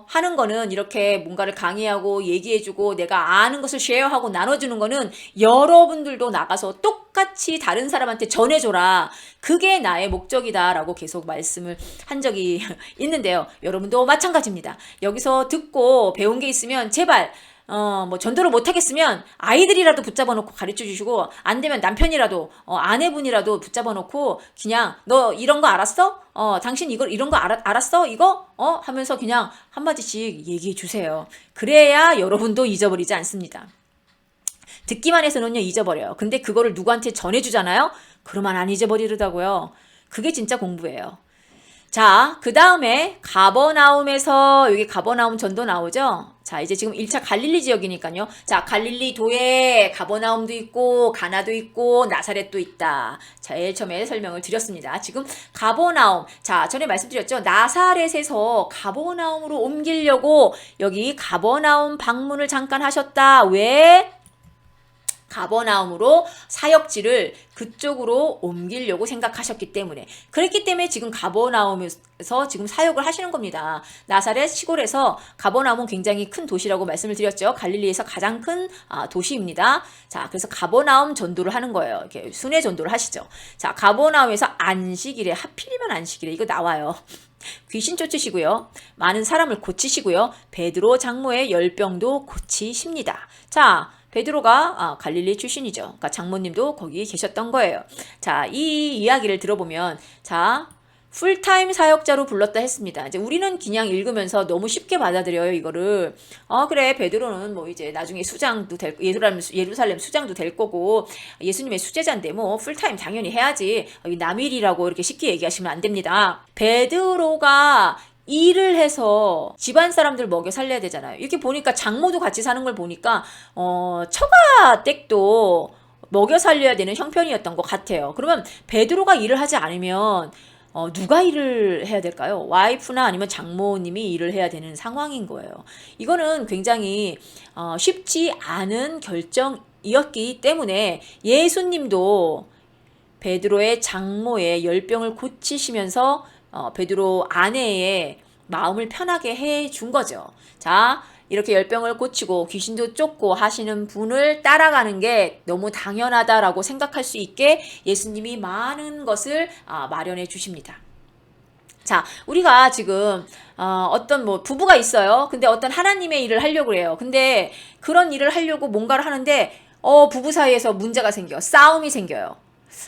하는 거는 이렇게 뭔가를 강의하고 얘기해주고 내가 아는 것을 쉐어하고 나눠주는 거는 여러분들도 나가서 똑같이 다른 사람한테 전해줘라. 그게 나의 목적이다 라고 계속 말씀을 한 적이 있는데요. 여러분도 마찬가지입니다. 여기서 듣고 배운 게 있으면 제발 뭐 전도를 못하겠으면 아이들이라도 붙잡아 놓고 가르쳐 주시고 안 되면 남편이라도 아내분이라도 붙잡아 놓고 그냥 너 이런 거 알았어? 당신 이런 거 알았어? 이거? 하면서 그냥 한마디씩 얘기해 주세요. 그래야 여러분도 잊어버리지 않습니다. 듣기만 해서는요 잊어버려요. 근데 그거를 누구한테 전해주잖아요? 그러면 안 잊어버리더라고요. 그게 진짜 공부예요. 자, 그 다음에 가버나움에서 여기 가버나움 전도 나오죠? 자, 이제 지금 1차 갈릴리 지역이니까요. 자, 갈릴리 도에 가버나움도 있고 가나도 있고 나사렛도 있다. 자, 제일 처음에 설명을 드렸습니다. 지금 가버나움. 자, 전에 말씀드렸죠? 나사렛에서 가버나움으로 옮기려고 여기 가버나움 방문을 잠깐 하셨다. 왜? 가버나움으로 사역지를 그쪽으로 옮기려고 생각하셨기 때문에 그랬기 때문에 지금 가버나움에서 지금 사역을 하시는 겁니다. 나사렛 시골에서 가버나움은 굉장히 큰 도시라고 말씀을 드렸죠. 갈릴리에서 가장 큰 도시입니다. 자, 그래서 가버나움 전도를 하는 거예요. 이렇게 순회 전도를 하시죠. 자, 가버나움에서 안식일에 하필이면 안식일에 이거 나와요. 귀신 쫓으시고요. 많은 사람을 고치시고요. 베드로 장모의 열병도 고치십니다. 자, 베드로가 갈릴리 출신이죠. 그러니까 장모님도 거기 계셨던 거예요. 자, 이 이야기를 들어보면 자, 풀타임 사역자로 불렀다 했습니다. 이제 우리는 그냥 읽으면서 너무 쉽게 받아들여요, 이거를. 그래, 베드로는 뭐 이제 나중에 수장도 될, 예루살렘 수장도 될 거고, 예수님의 수제자인데 뭐 풀타임 당연히 해야지. 남일이라고 이렇게 쉽게 얘기하시면 안 됩니다. 베드로가 일을 해서 집안 사람들 먹여 살려야 되잖아요. 이렇게 보니까 장모도 같이 사는 걸 보니까 처가 댁도 먹여 살려야 되는 형편이었던 것 같아요. 그러면 베드로가 일을 하지 않으면 누가 일을 해야 될까요? 와이프나 아니면 장모님이 일을 해야 되는 상황인 거예요. 이거는 굉장히 쉽지 않은 결정이었기 때문에 예수님도 베드로의 장모의 열병을 고치시면서 베드로 아내의 마음을 편하게 해준 거죠. 자, 이렇게 열병을 고치고 귀신도 쫓고 하시는 분을 따라가는 게 너무 당연하다라고 생각할 수 있게 예수님이 많은 것을 마련해 주십니다. 자, 우리가 지금 어떤 뭐 부부가 있어요. 근데 어떤 하나님의 일을 하려고 해요. 근데 그런 일을 하려고 뭔가를 하는데 부부 사이에서 문제가 생겨. 싸움이 생겨요.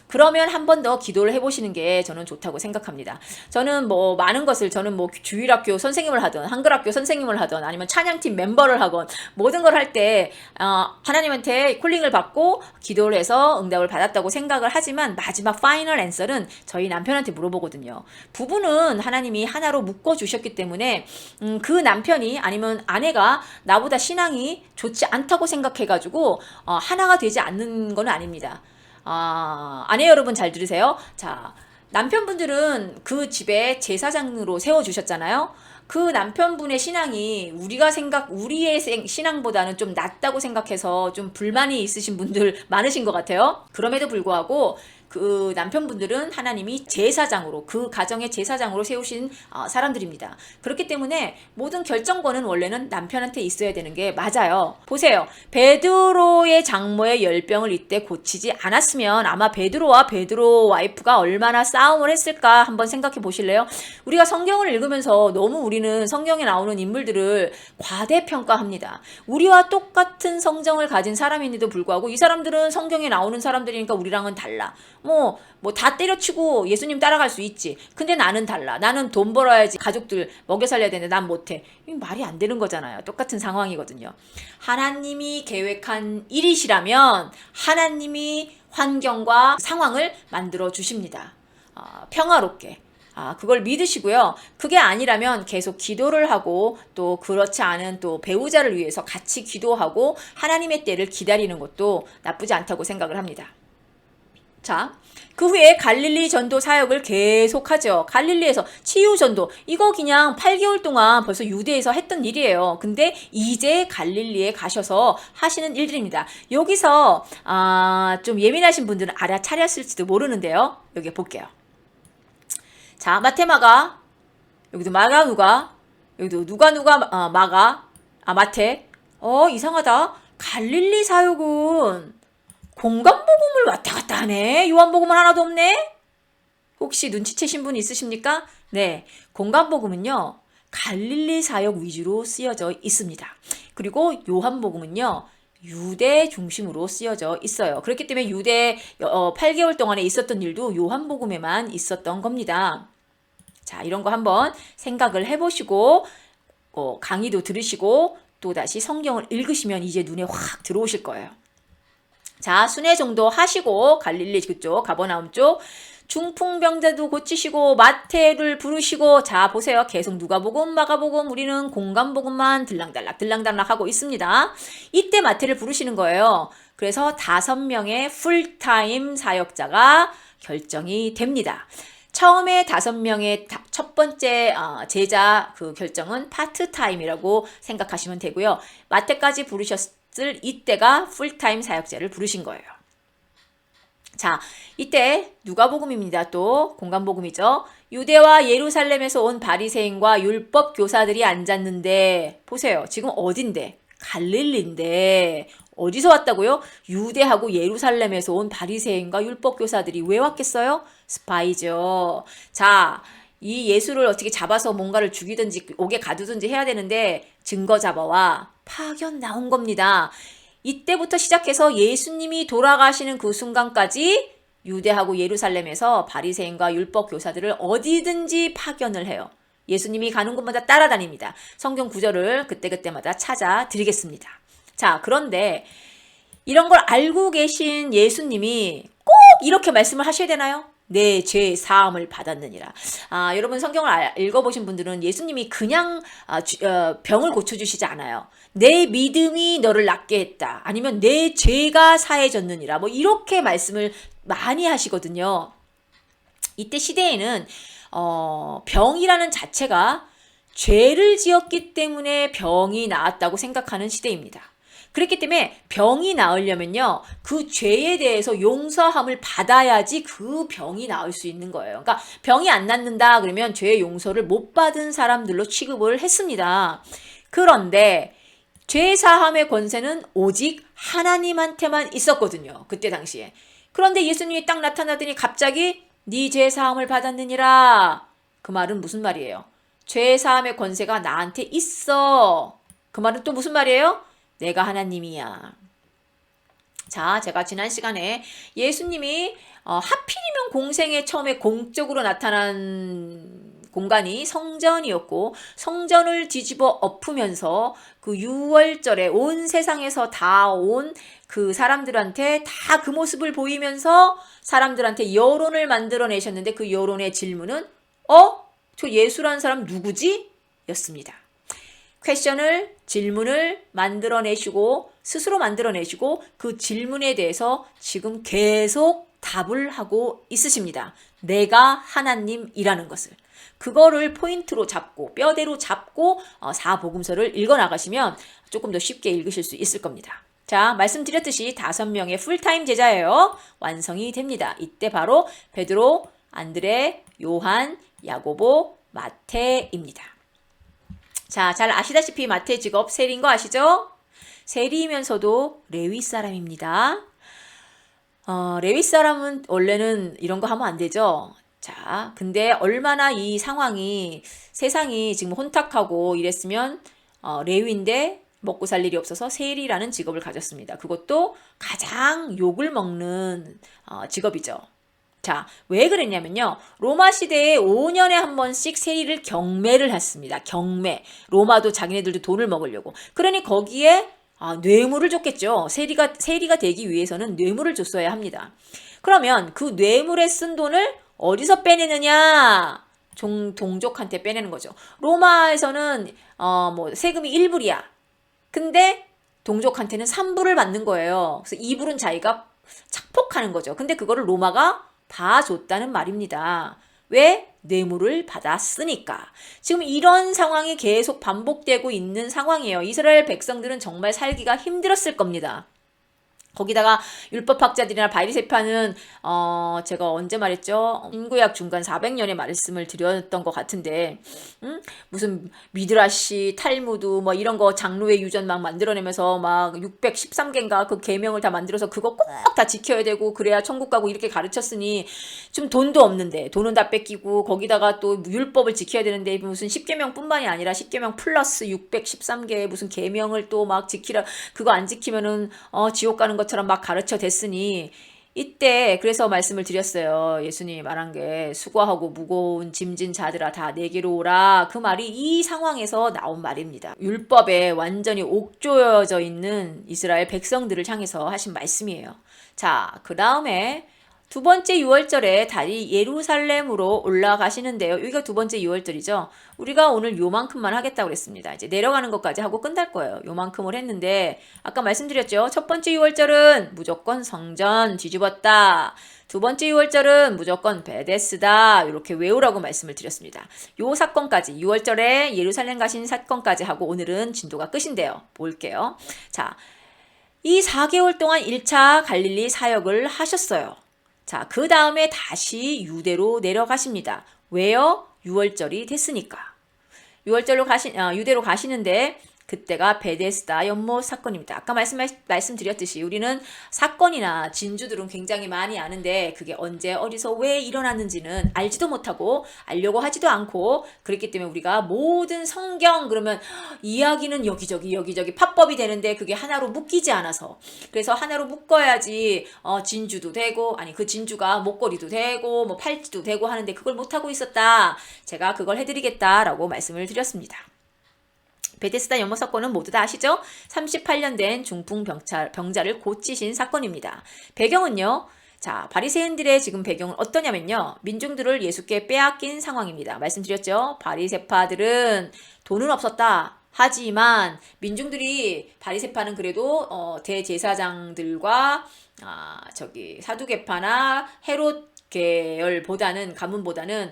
그러면 한 번 더 기도를 해보시는 게 저는 좋다고 생각합니다. 저는 뭐 많은 것을 저는 뭐 주일학교 선생님을 하든 한글학교 선생님을 하든 아니면 찬양팀 멤버를 하건 모든 걸 할 때 하나님한테 콜링을 받고 기도를 해서 응답을 받았다고 생각을 하지만 마지막 파이널 앤서는 저희 남편한테 물어보거든요. 부부는 하나님이 하나로 묶어주셨기 때문에 그 남편이 아니면 아내가 나보다 신앙이 좋지 않다고 생각해가지고 하나가 되지 않는 건 아닙니다. 아내 여러분 잘 들으세요. 자, 남편분들은 그 집에 제사장으로 세워주셨잖아요. 그 남편분의 신앙이 우리의 신앙보다는 좀 낫다고 생각해서 좀 불만이 있으신 분들 많으신 것 같아요. 그럼에도 불구하고 그 남편분들은 하나님이 제사장으로 그 가정의 제사장으로 세우신 사람들입니다. 그렇기 때문에 모든 결정권은 원래는 남편한테 있어야 되는 게 맞아요. 보세요. 베드로의 장모의 열병을 이때 고치지 않았으면 아마 베드로와 베드로 와이프가 얼마나 싸움을 했을까 한번 생각해 보실래요? 우리가 성경을 읽으면서 너무 우리는 성경에 나오는 인물들을 과대평가합니다. 우리와 똑같은 성정을 가진 사람인데도 불구하고 이 사람들은 성경에 나오는 사람들이니까 우리랑은 달라. 뭐 다 때려치고 예수님 따라갈 수 있지. 근데 나는 달라. 나는 돈 벌어야지 가족들 먹여 살려야 되는데 난 못해. 이 말이 안 되는 거잖아요. 똑같은 상황이거든요. 하나님이 계획한 일이시라면 하나님이 환경과 상황을 만들어 주십니다. 평화롭게. 그걸 믿으시고요. 그게 아니라면 계속 기도를 하고 또 그렇지 않은 또 배우자를 위해서 같이 기도하고 하나님의 때를 기다리는 것도 나쁘지 않다고 생각을 합니다. 자, 그 후에 갈릴리 전도 사역을 계속하죠. 갈릴리에서 치유 전도. 이거 그냥 8개월 동안 벌써 유대에서 했던 일이에요. 근데 이제 갈릴리에 가셔서 하시는 일들입니다. 여기서 좀 예민하신 분들은 알아차렸을지도 모르는데요. 여기 볼게요. 자, 마테마가, 여기도 마가 누가, 여기도 누가 마가, 마테. 이상하다. 갈릴리 사역은 공간복음을 왔다 갔다 하네. 요한복음은 하나도 없네. 혹시 눈치채신 분 있으십니까? 네, 공간복음은요 갈릴리 사역 위주로 쓰여져 있습니다. 그리고 요한복음은요 유대 중심으로 쓰여져 있어요. 그렇기 때문에 유대 8개월 동안에 있었던 일도 요한복음에만 있었던 겁니다. 자, 이런 거 한번 생각을 해보시고 강의도 들으시고 또다시 성경을 읽으시면 이제 눈에 확 들어오실 거예요. 자, 순회 정도 하시고 갈릴리 그쪽 가버나움 쪽 중풍병자도 고치시고 마태를 부르시고 자 보세요. 계속 누가복음 마가복음 우리는 공간복음만 들락달락 하고 있습니다. 이때 마태를 부르시는 거예요. 그래서 5명의 풀타임 사역자가 결정이 됩니다. 처음에 5명의 첫 번째 제자 그 결정은 파트타임이라고 생각하시면 되고요. 마태까지 부르셨을 이때가 풀타임 사역자를 부르신 거예요. 자, 이때 누가복음입니다. 또 공간복음이죠. 유대와 예루살렘에서 온 바리새인과 율법 교사들이 앉았는데 보세요. 지금 어딘데? 갈릴리인데 어디서 왔다고요? 유대하고 예루살렘에서 온 바리새인과 율법 교사들이 왜 왔겠어요? 스파이죠. 자, 이 예수를 어떻게 잡아서 뭔가를 죽이든지 옥에 가두든지 해야 되는데 증거 잡아와 파견 나온 겁니다. 이때부터 시작해서 예수님이 돌아가시는 그 순간까지 유대하고 예루살렘에서 바리새인과 율법 교사들을 어디든지 파견을 해요. 예수님이 가는 곳마다 따라다닙니다. 성경 구절을 그때그때마다 찾아 드리겠습니다. 자, 그런데 이런 걸 알고 계신 예수님이 꼭 이렇게 말씀을 하셔야 되나요? 내 죄 사함을 받았느니라. 여러분 성경을 읽어보신 분들은 예수님이 그냥 병을 고쳐주시지 않아요. 내 믿음이 너를 낫게 했다. 아니면 내 죄가 사해졌느니라. 뭐 이렇게 말씀을 많이 하시거든요. 이때 시대에는 병이라는 자체가 죄를 지었기 때문에 병이 나았다고 생각하는 시대입니다. 그렇기 때문에 병이 나으려면요, 그 죄에 대해서 용서함을 받아야지 그 병이 나을 수 있는 거예요. 그러니까 병이 안 낫는다 그러면 죄의 용서를 못 받은 사람들로 취급을 했습니다. 그런데 죄 사함의 권세는 오직 하나님한테만 있었거든요. 그때 당시에. 그런데 예수님이 딱 나타나더니 갑자기 네 죄 사함을 받았느니라. 그 말은 무슨 말이에요? 죄 사함의 권세가 나한테 있어. 그 말은 또 무슨 말이에요? 내가 하나님이야. 자, 제가 지난 시간에 예수님이 하필이면 공생에 처음에 공적으로 나타난 공간이 성전이었고 성전을 뒤집어 엎으면서 그 6월절에 온 세상에서 다 온 그 사람들한테 다 그 모습을 보이면서 사람들한테 여론을 만들어내셨는데 그 여론의 질문은 저 예수라는 사람 누구지? 였습니다. 퀘션을 질문을 만들어내시고 스스로 만들어내시고 그 질문에 대해서 지금 계속 답을 하고 있으십니다. 내가 하나님이라는 것을. 그거를 포인트로 잡고 뼈대로 잡고 사복음서를 읽어나가시면 조금 더 쉽게 읽으실 수 있을 겁니다. 자, 말씀드렸듯이 5명의 풀타임 제자예요. 완성이 됩니다. 이때 바로 베드로, 안드레, 요한, 야고보, 마태입니다. 자, 잘 아시다시피 마태 직업 세리인 거 아시죠? 세리이면서도 레위 사람입니다. 레위 사람은 원래는 이런 거 하면 안 되죠. 자, 근데 얼마나 이 상황이 세상이 지금 혼탁하고 이랬으면 레위인데 먹고 살 일이 없어서 세리라는 직업을 가졌습니다. 그것도 가장 욕을 먹는 직업이죠. 자, 왜 그랬냐면요. 로마 시대에 5년에 한 번씩 세리를 경매를 했습니다. 경매. 로마도 자기네들도 돈을 먹으려고. 그러니 거기에 뇌물을 줬겠죠. 세리가 되기 위해서는 뇌물을 줬어야 합니다. 그러면 그 뇌물에 쓴 돈을 어디서 빼내느냐? 동족한테 빼내는 거죠. 로마에서는 세금이 1불이야. 근데 동족한테는 3불을 받는 거예요. 그래서 2불은 자기가 착폭하는 거죠. 근데 그거를 로마가 봐줬다는 말입니다. 왜? 뇌물을 받았으니까. 지금 이런 상황이 계속 반복되고 있는 상황이에요. 이스라엘 백성들은 정말 살기가 힘들었을 겁니다. 거기다가 율법학자들이나 바리새파는 제가 언제 말했죠? 인구약 중간 400년의 말씀을 드렸던 것 같은데 무슨 미드라시, 탈무드 뭐 이런 거 장로의 유전 막 만들어내면서 막 613개인가 그 계명을 다 만들어서 그거 꼭 다 지켜야 되고 그래야 천국 가고 이렇게 가르쳤으니 좀 돈도 없는데 돈은 다 뺏기고 거기다가 또 율법을 지켜야 되는데 무슨 10계명뿐만이 아니라 10계명 플러스 613개 무슨 계명을 또 막 지키라 그거 안 지키면은 지옥 가는 것처럼 막 가르쳐 댔으니 이때 그래서 말씀을 드렸어요. 예수님이 말한 게 수고하고 무거운 짐진 자들아 다 내게로 오라. 그 말이 이 상황에서 나온 말입니다. 율법에 완전히 옥조여져 있는 이스라엘 백성들을 향해서 하신 말씀이에요. 자, 그 다음에 두 번째 6월절에 다시 예루살렘으로 올라가시는데요. 여기가 두 번째 6월절이죠. 우리가 오늘 요만큼만 하겠다고 그랬습니다. 이제 내려가는 것까지 하고 끝날 거예요. 요만큼을 했는데 아까 말씀드렸죠. 첫 번째 6월절은 무조건 성전 뒤집었다. 두 번째 6월절은 무조건 베데스다. 이렇게 외우라고 말씀을 드렸습니다. 요 사건까지 6월절에 예루살렘 가신 사건까지 하고 오늘은 진도가 끝인데요. 볼게요. 자, 이 4개월 동안 1차 갈릴리 사역을 하셨어요. 자, 그 다음에 다시 유대로 내려가십니다. 왜요? 6월절이 됐으니까. 유대로 가시는데 그때가 베데스다 연못 사건입니다. 아까 말씀드렸듯이 우리는 사건이나 진주들은 굉장히 많이 아는데 그게 언제 어디서 왜 일어났는지는 알지도 못하고 알려고 하지도 않고 그렇기 때문에 우리가 모든 성경 그러면 이야기는 여기저기 팝법이 되는데 그게 하나로 묶이지 않아서 그래서 하나로 묶어야지 진주도 되고 아니 그 진주가 목걸이도 되고 뭐 팔찌도 되고 하는데 그걸 못하고 있었다. 제가 그걸 해드리겠다라고 말씀을 드렸습니다. 베데스다 연못 사건은 모두 다 아시죠? 38년 된 중풍 병자를 고치신 사건입니다. 배경은요. 자, 바리새인들의 지금 배경은 어떠냐면요. 민중들을 예수께 빼앗긴 상황입니다. 말씀드렸죠? 바리새파들은 돈은 없었다. 하지만 민중들이 바리새파는 그래도 대제사장들과 사두개파나 헤롯 계열보다는 가문보다는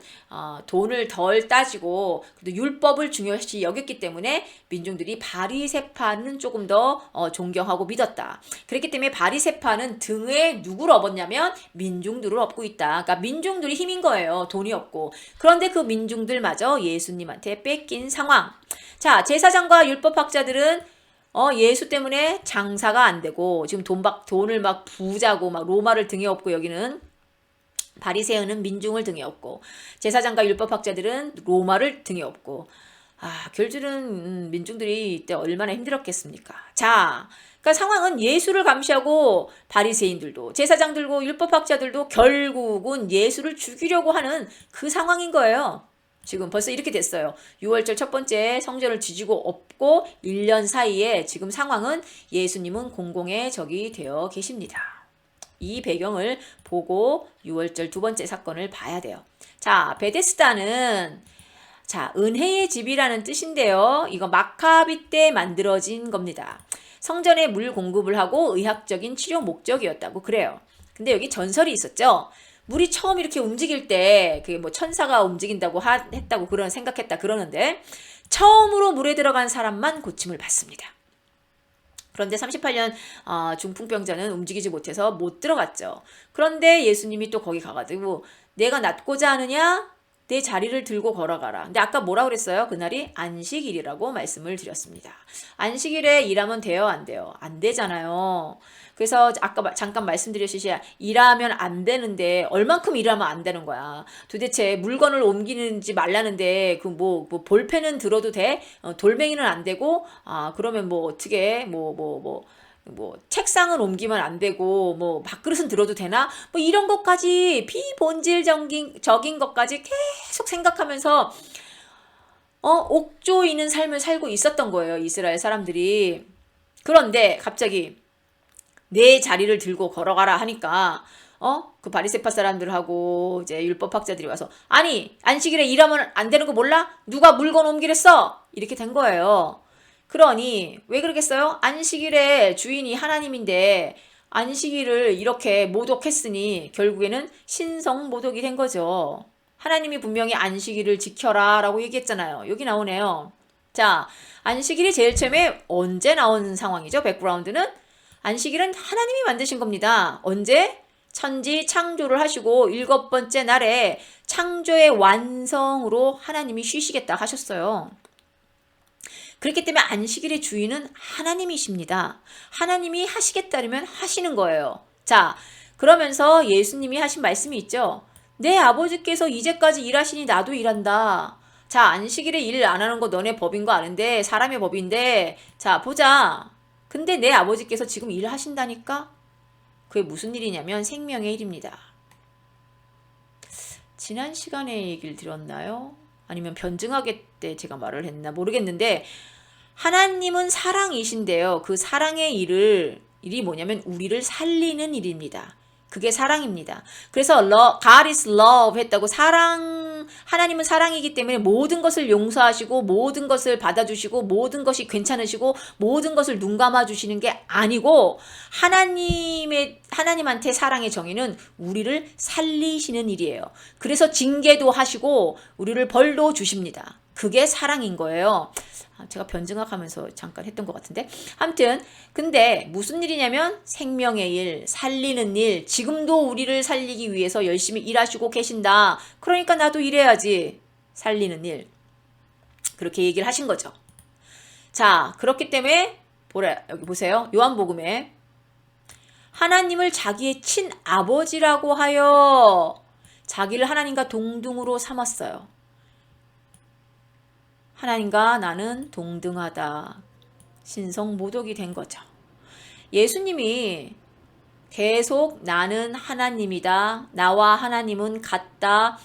돈을 덜 따지고 그래도 율법을 중요시 여겼기 때문에 민중들이 바리새파는 조금 더 존경하고 믿었다. 그렇기 때문에 바리새파는 등에 누구를 업었냐면 민중들을 업고 있다. 그러니까 민중들이 힘인 거예요. 돈이 없고. 그런데 그 민중들마저 예수님한테 뺏긴 상황. 자, 제사장과 율법학자들은 예수 때문에 장사가 안 되고 지금 돈을 막 부자고 막 로마를 등에 업고 여기는 바리새인은 민중을 등에 업고 제사장과 율법학자들은 로마를 등에 업고 결주는 민중들이 이때 얼마나 힘들었겠습니까? 자, 그러니까 상황은 예수를 감시하고 바리새인들도 제사장들고 율법학자들도 결국은 예수를 죽이려고 하는 그 상황인 거예요. 지금 벌써 이렇게 됐어요. 6월절 첫 번째 성전을 뒤지고 엎고 1년 사이에 지금 상황은 예수님은 공공의 적이 되어 계십니다. 이 배경을 보고 6월절 두 번째 사건을 봐야 돼요. 자, 베데스다는 은혜의 집이라는 뜻인데요. 이거 마카비 때 만들어진 겁니다. 성전에 물 공급을 하고 의학적인 치료 목적이었다고 그래요. 근데 여기 전설이 있었죠. 물이 처음 이렇게 움직일 때 그게 뭐 천사가 움직인다고 했다고 그런 생각했다 그러는데 처음으로 물에 들어간 사람만 고침을 받습니다. 그런데 38년 중풍병자는 움직이지 못해서 못 들어갔죠. 그런데 예수님이 또 거기 가가지고 내가 낫고자 하느냐? 내 자리를 들고 걸어가라. 근데 아까 뭐라 그랬어요? 그날이 안식일이라고 말씀을 드렸습니다. 안식일에 일하면 돼요? 안 돼요? 안 되잖아요. 그래서 아까 잠깐 말씀드렸듯이 일하면 안 되는데 얼만큼 일하면 안 되는 거야. 도대체 물건을 옮기는지 말라는데 그 뭐 볼펜은 들어도 돼? 돌멩이는 안 되고 그러면 뭐 어떻게 책상은 옮기면 안 되고 뭐 밥그릇은 들어도 되나? 뭐 이런 것까지 비본질적인 것까지 계속 생각하면서 옥조이는 삶을 살고 있었던 거예요. 이스라엘 사람들이. 그런데 갑자기 내 자리를 들고 걸어가라 하니까 그 바리새파 사람들하고 이제 율법학자들이 와서 아니 안식일에 일하면 안 되는 거 몰라? 누가 물건 옮기랬어? 이렇게 된 거예요. 그러니 왜 그러겠어요? 안식일의 주인이 하나님인데 안식일을 이렇게 모독했으니 결국에는 신성 모독이 된 거죠. 하나님이 분명히 안식일을 지켜라 라고 얘기했잖아요. 여기 나오네요. 자, 안식일이 제일 처음에 언제 나온 상황이죠? 백그라운드는 안식일은 하나님이 만드신 겁니다. 언제? 천지 창조를 하시고 7번째 날에 창조의 완성으로 하나님이 쉬시겠다 하셨어요. 그렇기 때문에 안식일의 주인은 하나님이십니다. 하나님이 하시겠다면 하시는 거예요. 자, 그러면서 예수님이 하신 말씀이 있죠. 내 아버지께서 이제까지 일하시니 나도 일한다. 자, 안식일에 일 안 하는 거 너네 법인 거 아는데 사람의 법인데 자, 보자. 근데 내 아버지께서 지금 일을 하신다니까? 그게 무슨 일이냐면 생명의 일입니다. 지난 시간에 얘기를 드렸나요? 아니면 변증하게 때 제가 말을 했나 모르겠는데 하나님은 사랑이신데요. 그 사랑의 일이 뭐냐면 우리를 살리는 일입니다. 그게 사랑입니다. 그래서 God is love 했다고 하나님은 사랑이기 때문에 모든 것을 용서하시고 모든 것을 받아주시고 모든 것이 괜찮으시고 모든 것을 눈 감아주시는 게 아니고 하나님한테 사랑의 정의는 우리를 살리시는 일이에요. 그래서 징계도 하시고 우리를 벌도 주십니다. 그게 사랑인 거예요. 제가 변증학하면서 잠깐 했던 것 같은데 아무튼 근데 무슨 일이냐면 생명의 일, 살리는 일, 지금도 우리를 살리기 위해서 열심히 일하시고 계신다. 그러니까 나도 일해야지. 살리는 일. 그렇게 얘기를 하신 거죠. 자, 그렇기 때문에 여기 보세요. 요한복음에 하나님을 자기의 친아버지라고 하여 자기를 하나님과 동등으로 삼았어요. 하나님과 나는 동등하다. 신성 모독이 된 거죠. 예수님이 계속 나는 하나님이다. 나와 하나님은 같다.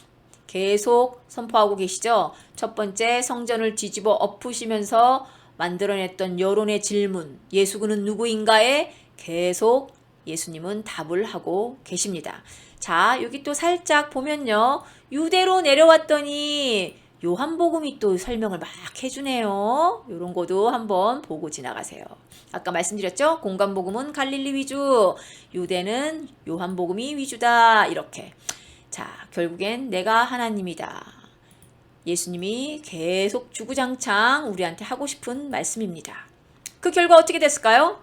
계속 선포하고 계시죠. 첫 번째 성전을 뒤집어 엎으시면서 만들어냈던 여론의 질문. 예수 그는 누구인가에 계속 예수님은 답을 하고 계십니다. 자, 여기 또 살짝 보면요. 유대로 내려왔더니 요한복음이 또 설명을 막 해주네요. 이런 것도 한번 보고 지나가세요. 아까 말씀드렸죠? 공간복음은 갈릴리 위주, 유대는 요한복음이 위주다. 이렇게. 자, 결국엔 내가 하나님이다. 예수님이 계속 주구장창 우리한테 하고 싶은 말씀입니다. 그 결과 어떻게 됐을까요?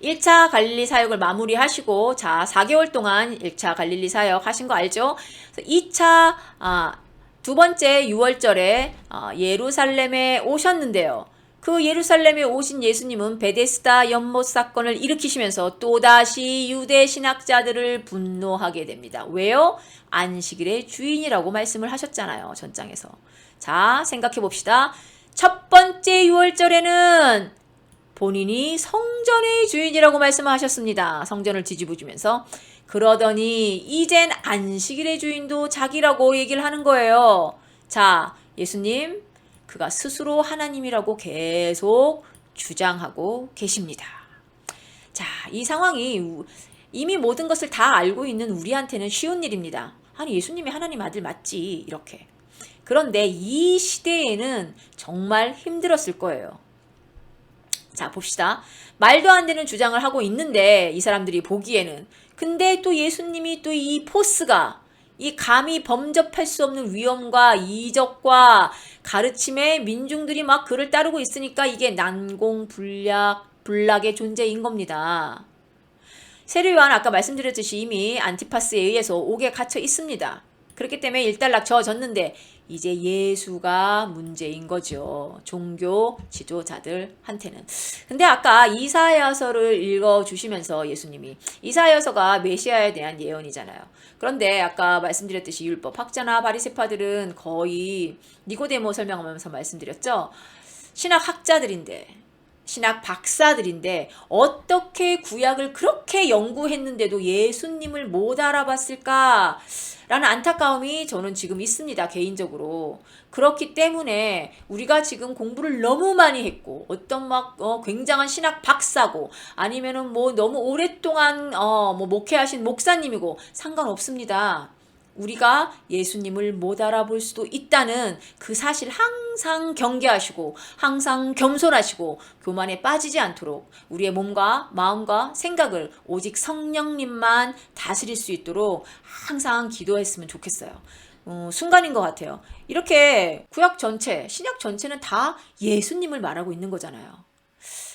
1차 갈릴리 사역을 마무리하시고 자 4개월 동안 1차 갈릴리 사역 하신 거 알죠? 2차 두 번째 6월절에 예루살렘에 오셨는데요. 그 예루살렘에 오신 예수님은 베데스다 연못 사건을 일으키시면서 또다시 유대 신학자들을 분노하게 됩니다. 왜요? 안식일의 주인이라고 말씀을 하셨잖아요. 전장에서. 자, 생각해 봅시다. 첫 번째 유월절에는 본인이 성전의 주인이라고 말씀하셨습니다. 성전을 뒤집어주면서. 그러더니 이젠 안식일의 주인도 자기라고 얘기를 하는 거예요. 자, 예수님, 그가 스스로 하나님이라고 계속 주장하고 계십니다. 자, 이 상황이 이미 모든 것을 다 알고 있는 우리한테는 쉬운 일입니다. 아니, 예수님이 하나님 아들 맞지, 이렇게. 그런데 이 시대에는 정말 힘들었을 거예요. 자, 봅시다. 말도 안 되는 주장을 하고 있는데 이 사람들이 보기에는, 근데 또 예수님이 또 이 포스가, 이 감히 범접할 수 없는 위엄과 이적과 가르침에 민중들이 막 그를 따르고 있으니까 이게 난공불락의 존재인 겁니다. 세례요한 아까 말씀드렸듯이 이미 안티파스에 의해서 옥에 갇혀 있습니다. 그렇기 때문에 일단락져졌는데 이제 예수가 문제인 거죠. 종교 지도자들한테는. 근데 아까 이사야서를 읽어주시면서 예수님이, 이사야서가 메시아에 대한 예언이잖아요. 그런데 아까 말씀드렸듯이 율법 학자나 바리새파들은 거의 니고데모 설명하면서 말씀드렸죠. 신학학자들인데, 신학 박사들인데 어떻게 구약을 그렇게 연구했는데도 예수님을 못 알아봤을까? 라는 안타까움이 저는 지금 있습니다. 개인적으로. 그렇기 때문에 우리가 지금 공부를 너무 많이 했고 어떤 굉장한 신학 박사고 아니면은 뭐 너무 오랫동안 목회하신 목사님이고 상관없습니다. 우리가 예수님을 못 알아볼 수도 있다는 그 사실 항상 경계하시고 항상 겸손하시고 교만에 빠지지 않도록 우리의 몸과 마음과 생각을 오직 성령님만 다스릴 수 있도록 항상 기도했으면 좋겠어요. 순간인 것 같아요. 이렇게 구약 전체, 신약 전체는 다 예수님을 말하고 있는 거잖아요.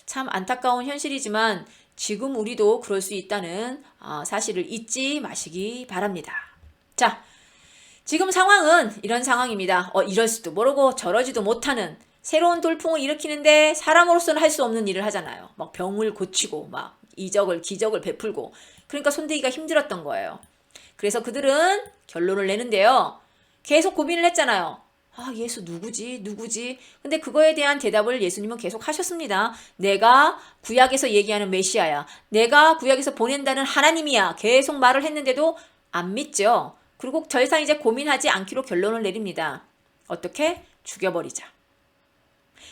참 안타까운 현실이지만 지금 우리도 그럴 수 있다는 사실을 잊지 마시기 바랍니다. 자, 지금 상황은 이런 상황입니다. 이럴 수도 모르고 저러지도 못하는 새로운 돌풍을 일으키는데 사람으로서는 할 수 없는 일을 하잖아요. 막 병을 고치고 막 기적을 베풀고. 그러니까 손대기가 힘들었던 거예요. 그래서 그들은 결론을 내는데요. 계속 고민을 했잖아요. 예수 누구지? 근데 그거에 대한 대답을 예수님은 계속 하셨습니다. 내가 구약에서 얘기하는 메시아야. 내가 구약에서 보낸다는 하나님이야. 계속 말을 했는데도 안 믿죠. 그리고 더 이상 이제 고민하지 않기로 결론을 내립니다. 어떻게? 죽여버리자.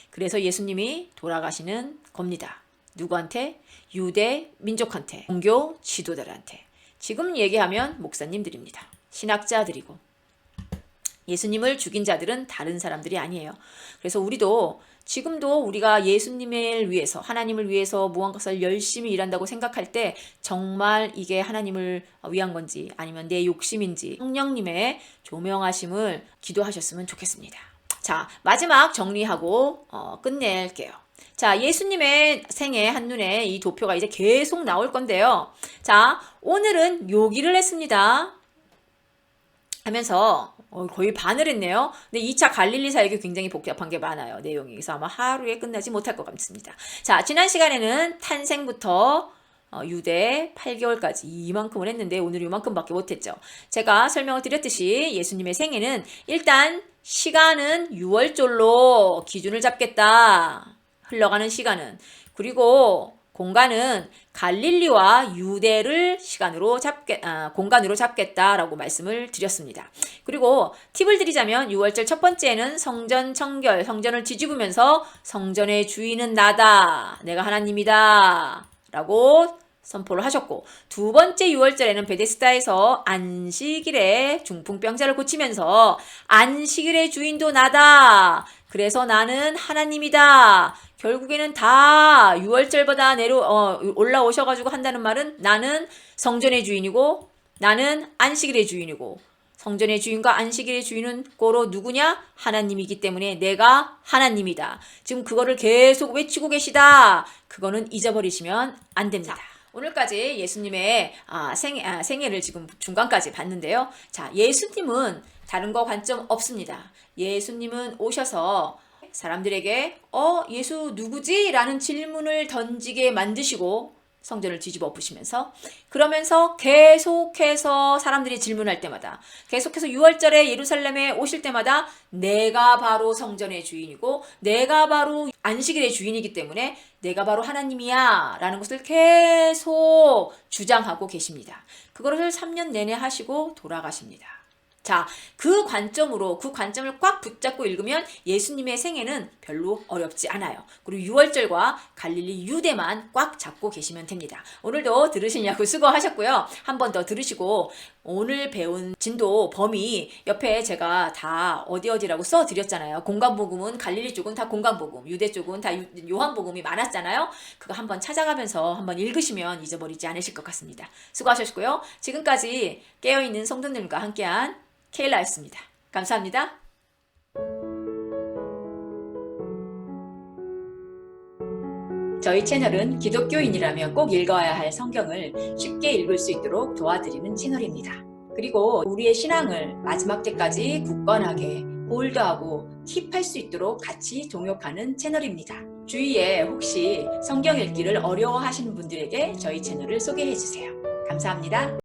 그래서 예수님이 돌아가시는 겁니다. 누구한테? 유대 민족한테, 종교 지도자들한테. 지금 얘기하면 목사님들입니다. 신학자들이고. 예수님을 죽인 자들은 다른 사람들이 아니에요. 그래서 우리도 지금도 우리가 예수님을 위해서, 하나님을 위해서 무언가를 열심히 일한다고 생각할 때 정말 이게 하나님을 위한 건지 아니면 내 욕심인지 성령님의 조명하심을 기도하셨으면 좋겠습니다. 자, 마지막 정리하고 끝낼게요. 자, 예수님의 생애 한눈에 이 도표가 이제 계속 나올 건데요. 자, 오늘은 요기를 했습니다. 하면서 거의 반을 했네요. 근데 2차 갈릴리 사역이 굉장히 복잡한 게 많아요. 내용이. 그래서 아마 하루에 끝나지 못할 것 같습니다. 자, 지난 시간에는 탄생부터 유대 8개월까지 이만큼을 했는데 오늘 이만큼밖에 못했죠. 제가 설명을 드렸듯이 예수님의 생애는 일단 시간은 6월절로 기준을 잡겠다. 흘러가는 시간은. 그리고 공간은 갈릴리와 유대를 공간으로 잡겠다라고 말씀을 드렸습니다. 그리고 팁을 드리자면 6월절 첫 번째는 성전 청결, 성전을 뒤집으면서 성전의 주인은 나다, 내가 하나님이다 라고 선포를 하셨고, 두 번째 6월절에는 베데스다에서 안식일에 중풍병자를 고치면서 안식일의 주인도 나다, 그래서 나는 하나님이다. 결국에는 다 6월절보다 올라오셔가지고 한다는 말은 나는 성전의 주인이고 나는 안식일의 주인이고, 성전의 주인과 안식일의 주인은 고로 누구냐? 하나님이기 때문에 내가 하나님이다. 지금 그거를 계속 외치고 계시다. 그거는 잊어버리시면 안 됩니다. 오늘까지 예수님의 생애를 지금 중간까지 봤는데요. 자, 예수님은 다른 거 관점 없습니다. 예수님은 오셔서 사람들에게 예수 누구지? 라는 질문을 던지게 만드시고 성전을 뒤집어 엎으시면서. 그러면서 계속해서 사람들이 질문할 때마다, 계속해서 6월절에 예루살렘에 오실 때마다 내가 바로 성전의 주인이고 내가 바로 안식일의 주인이기 때문에 내가 바로 하나님이야 라는 것을 계속 주장하고 계십니다. 그것을 3년 내내 하시고 돌아가십니다. 자, 그 관점을 꽉 붙잡고 읽으면 예수님의 생애는 별로 어렵지 않아요. 그리고 6월절과 갈릴리 유대만 꽉 잡고 계시면 됩니다. 오늘도 들으시냐고 수고하셨고요. 한 번 더 들으시고 오늘 배운 진도 범위 옆에 제가 다 어디라고 써드렸잖아요. 공간복음은 갈릴리 쪽은 다 공간복음, 유대 쪽은 다 요한복음이 많았잖아요. 그거 한번 찾아가면서 한번 읽으시면 잊어버리지 않으실 것 같습니다. 수고하셨고요. 지금까지 깨어있는 성도님과 함께한 케일라였습니다. 감사합니다. 저희 채널은 기독교인이라면 꼭 읽어야 할 성경을 쉽게 읽을 수 있도록 도와드리는 채널입니다. 그리고 우리의 신앙을 마지막 때까지 굳건하게 홀드하고 킵할 수 있도록 같이 동역하는 채널입니다. 주위에 혹시 성경 읽기를 어려워하시는 분들에게 저희 채널을 소개해 주세요. 감사합니다.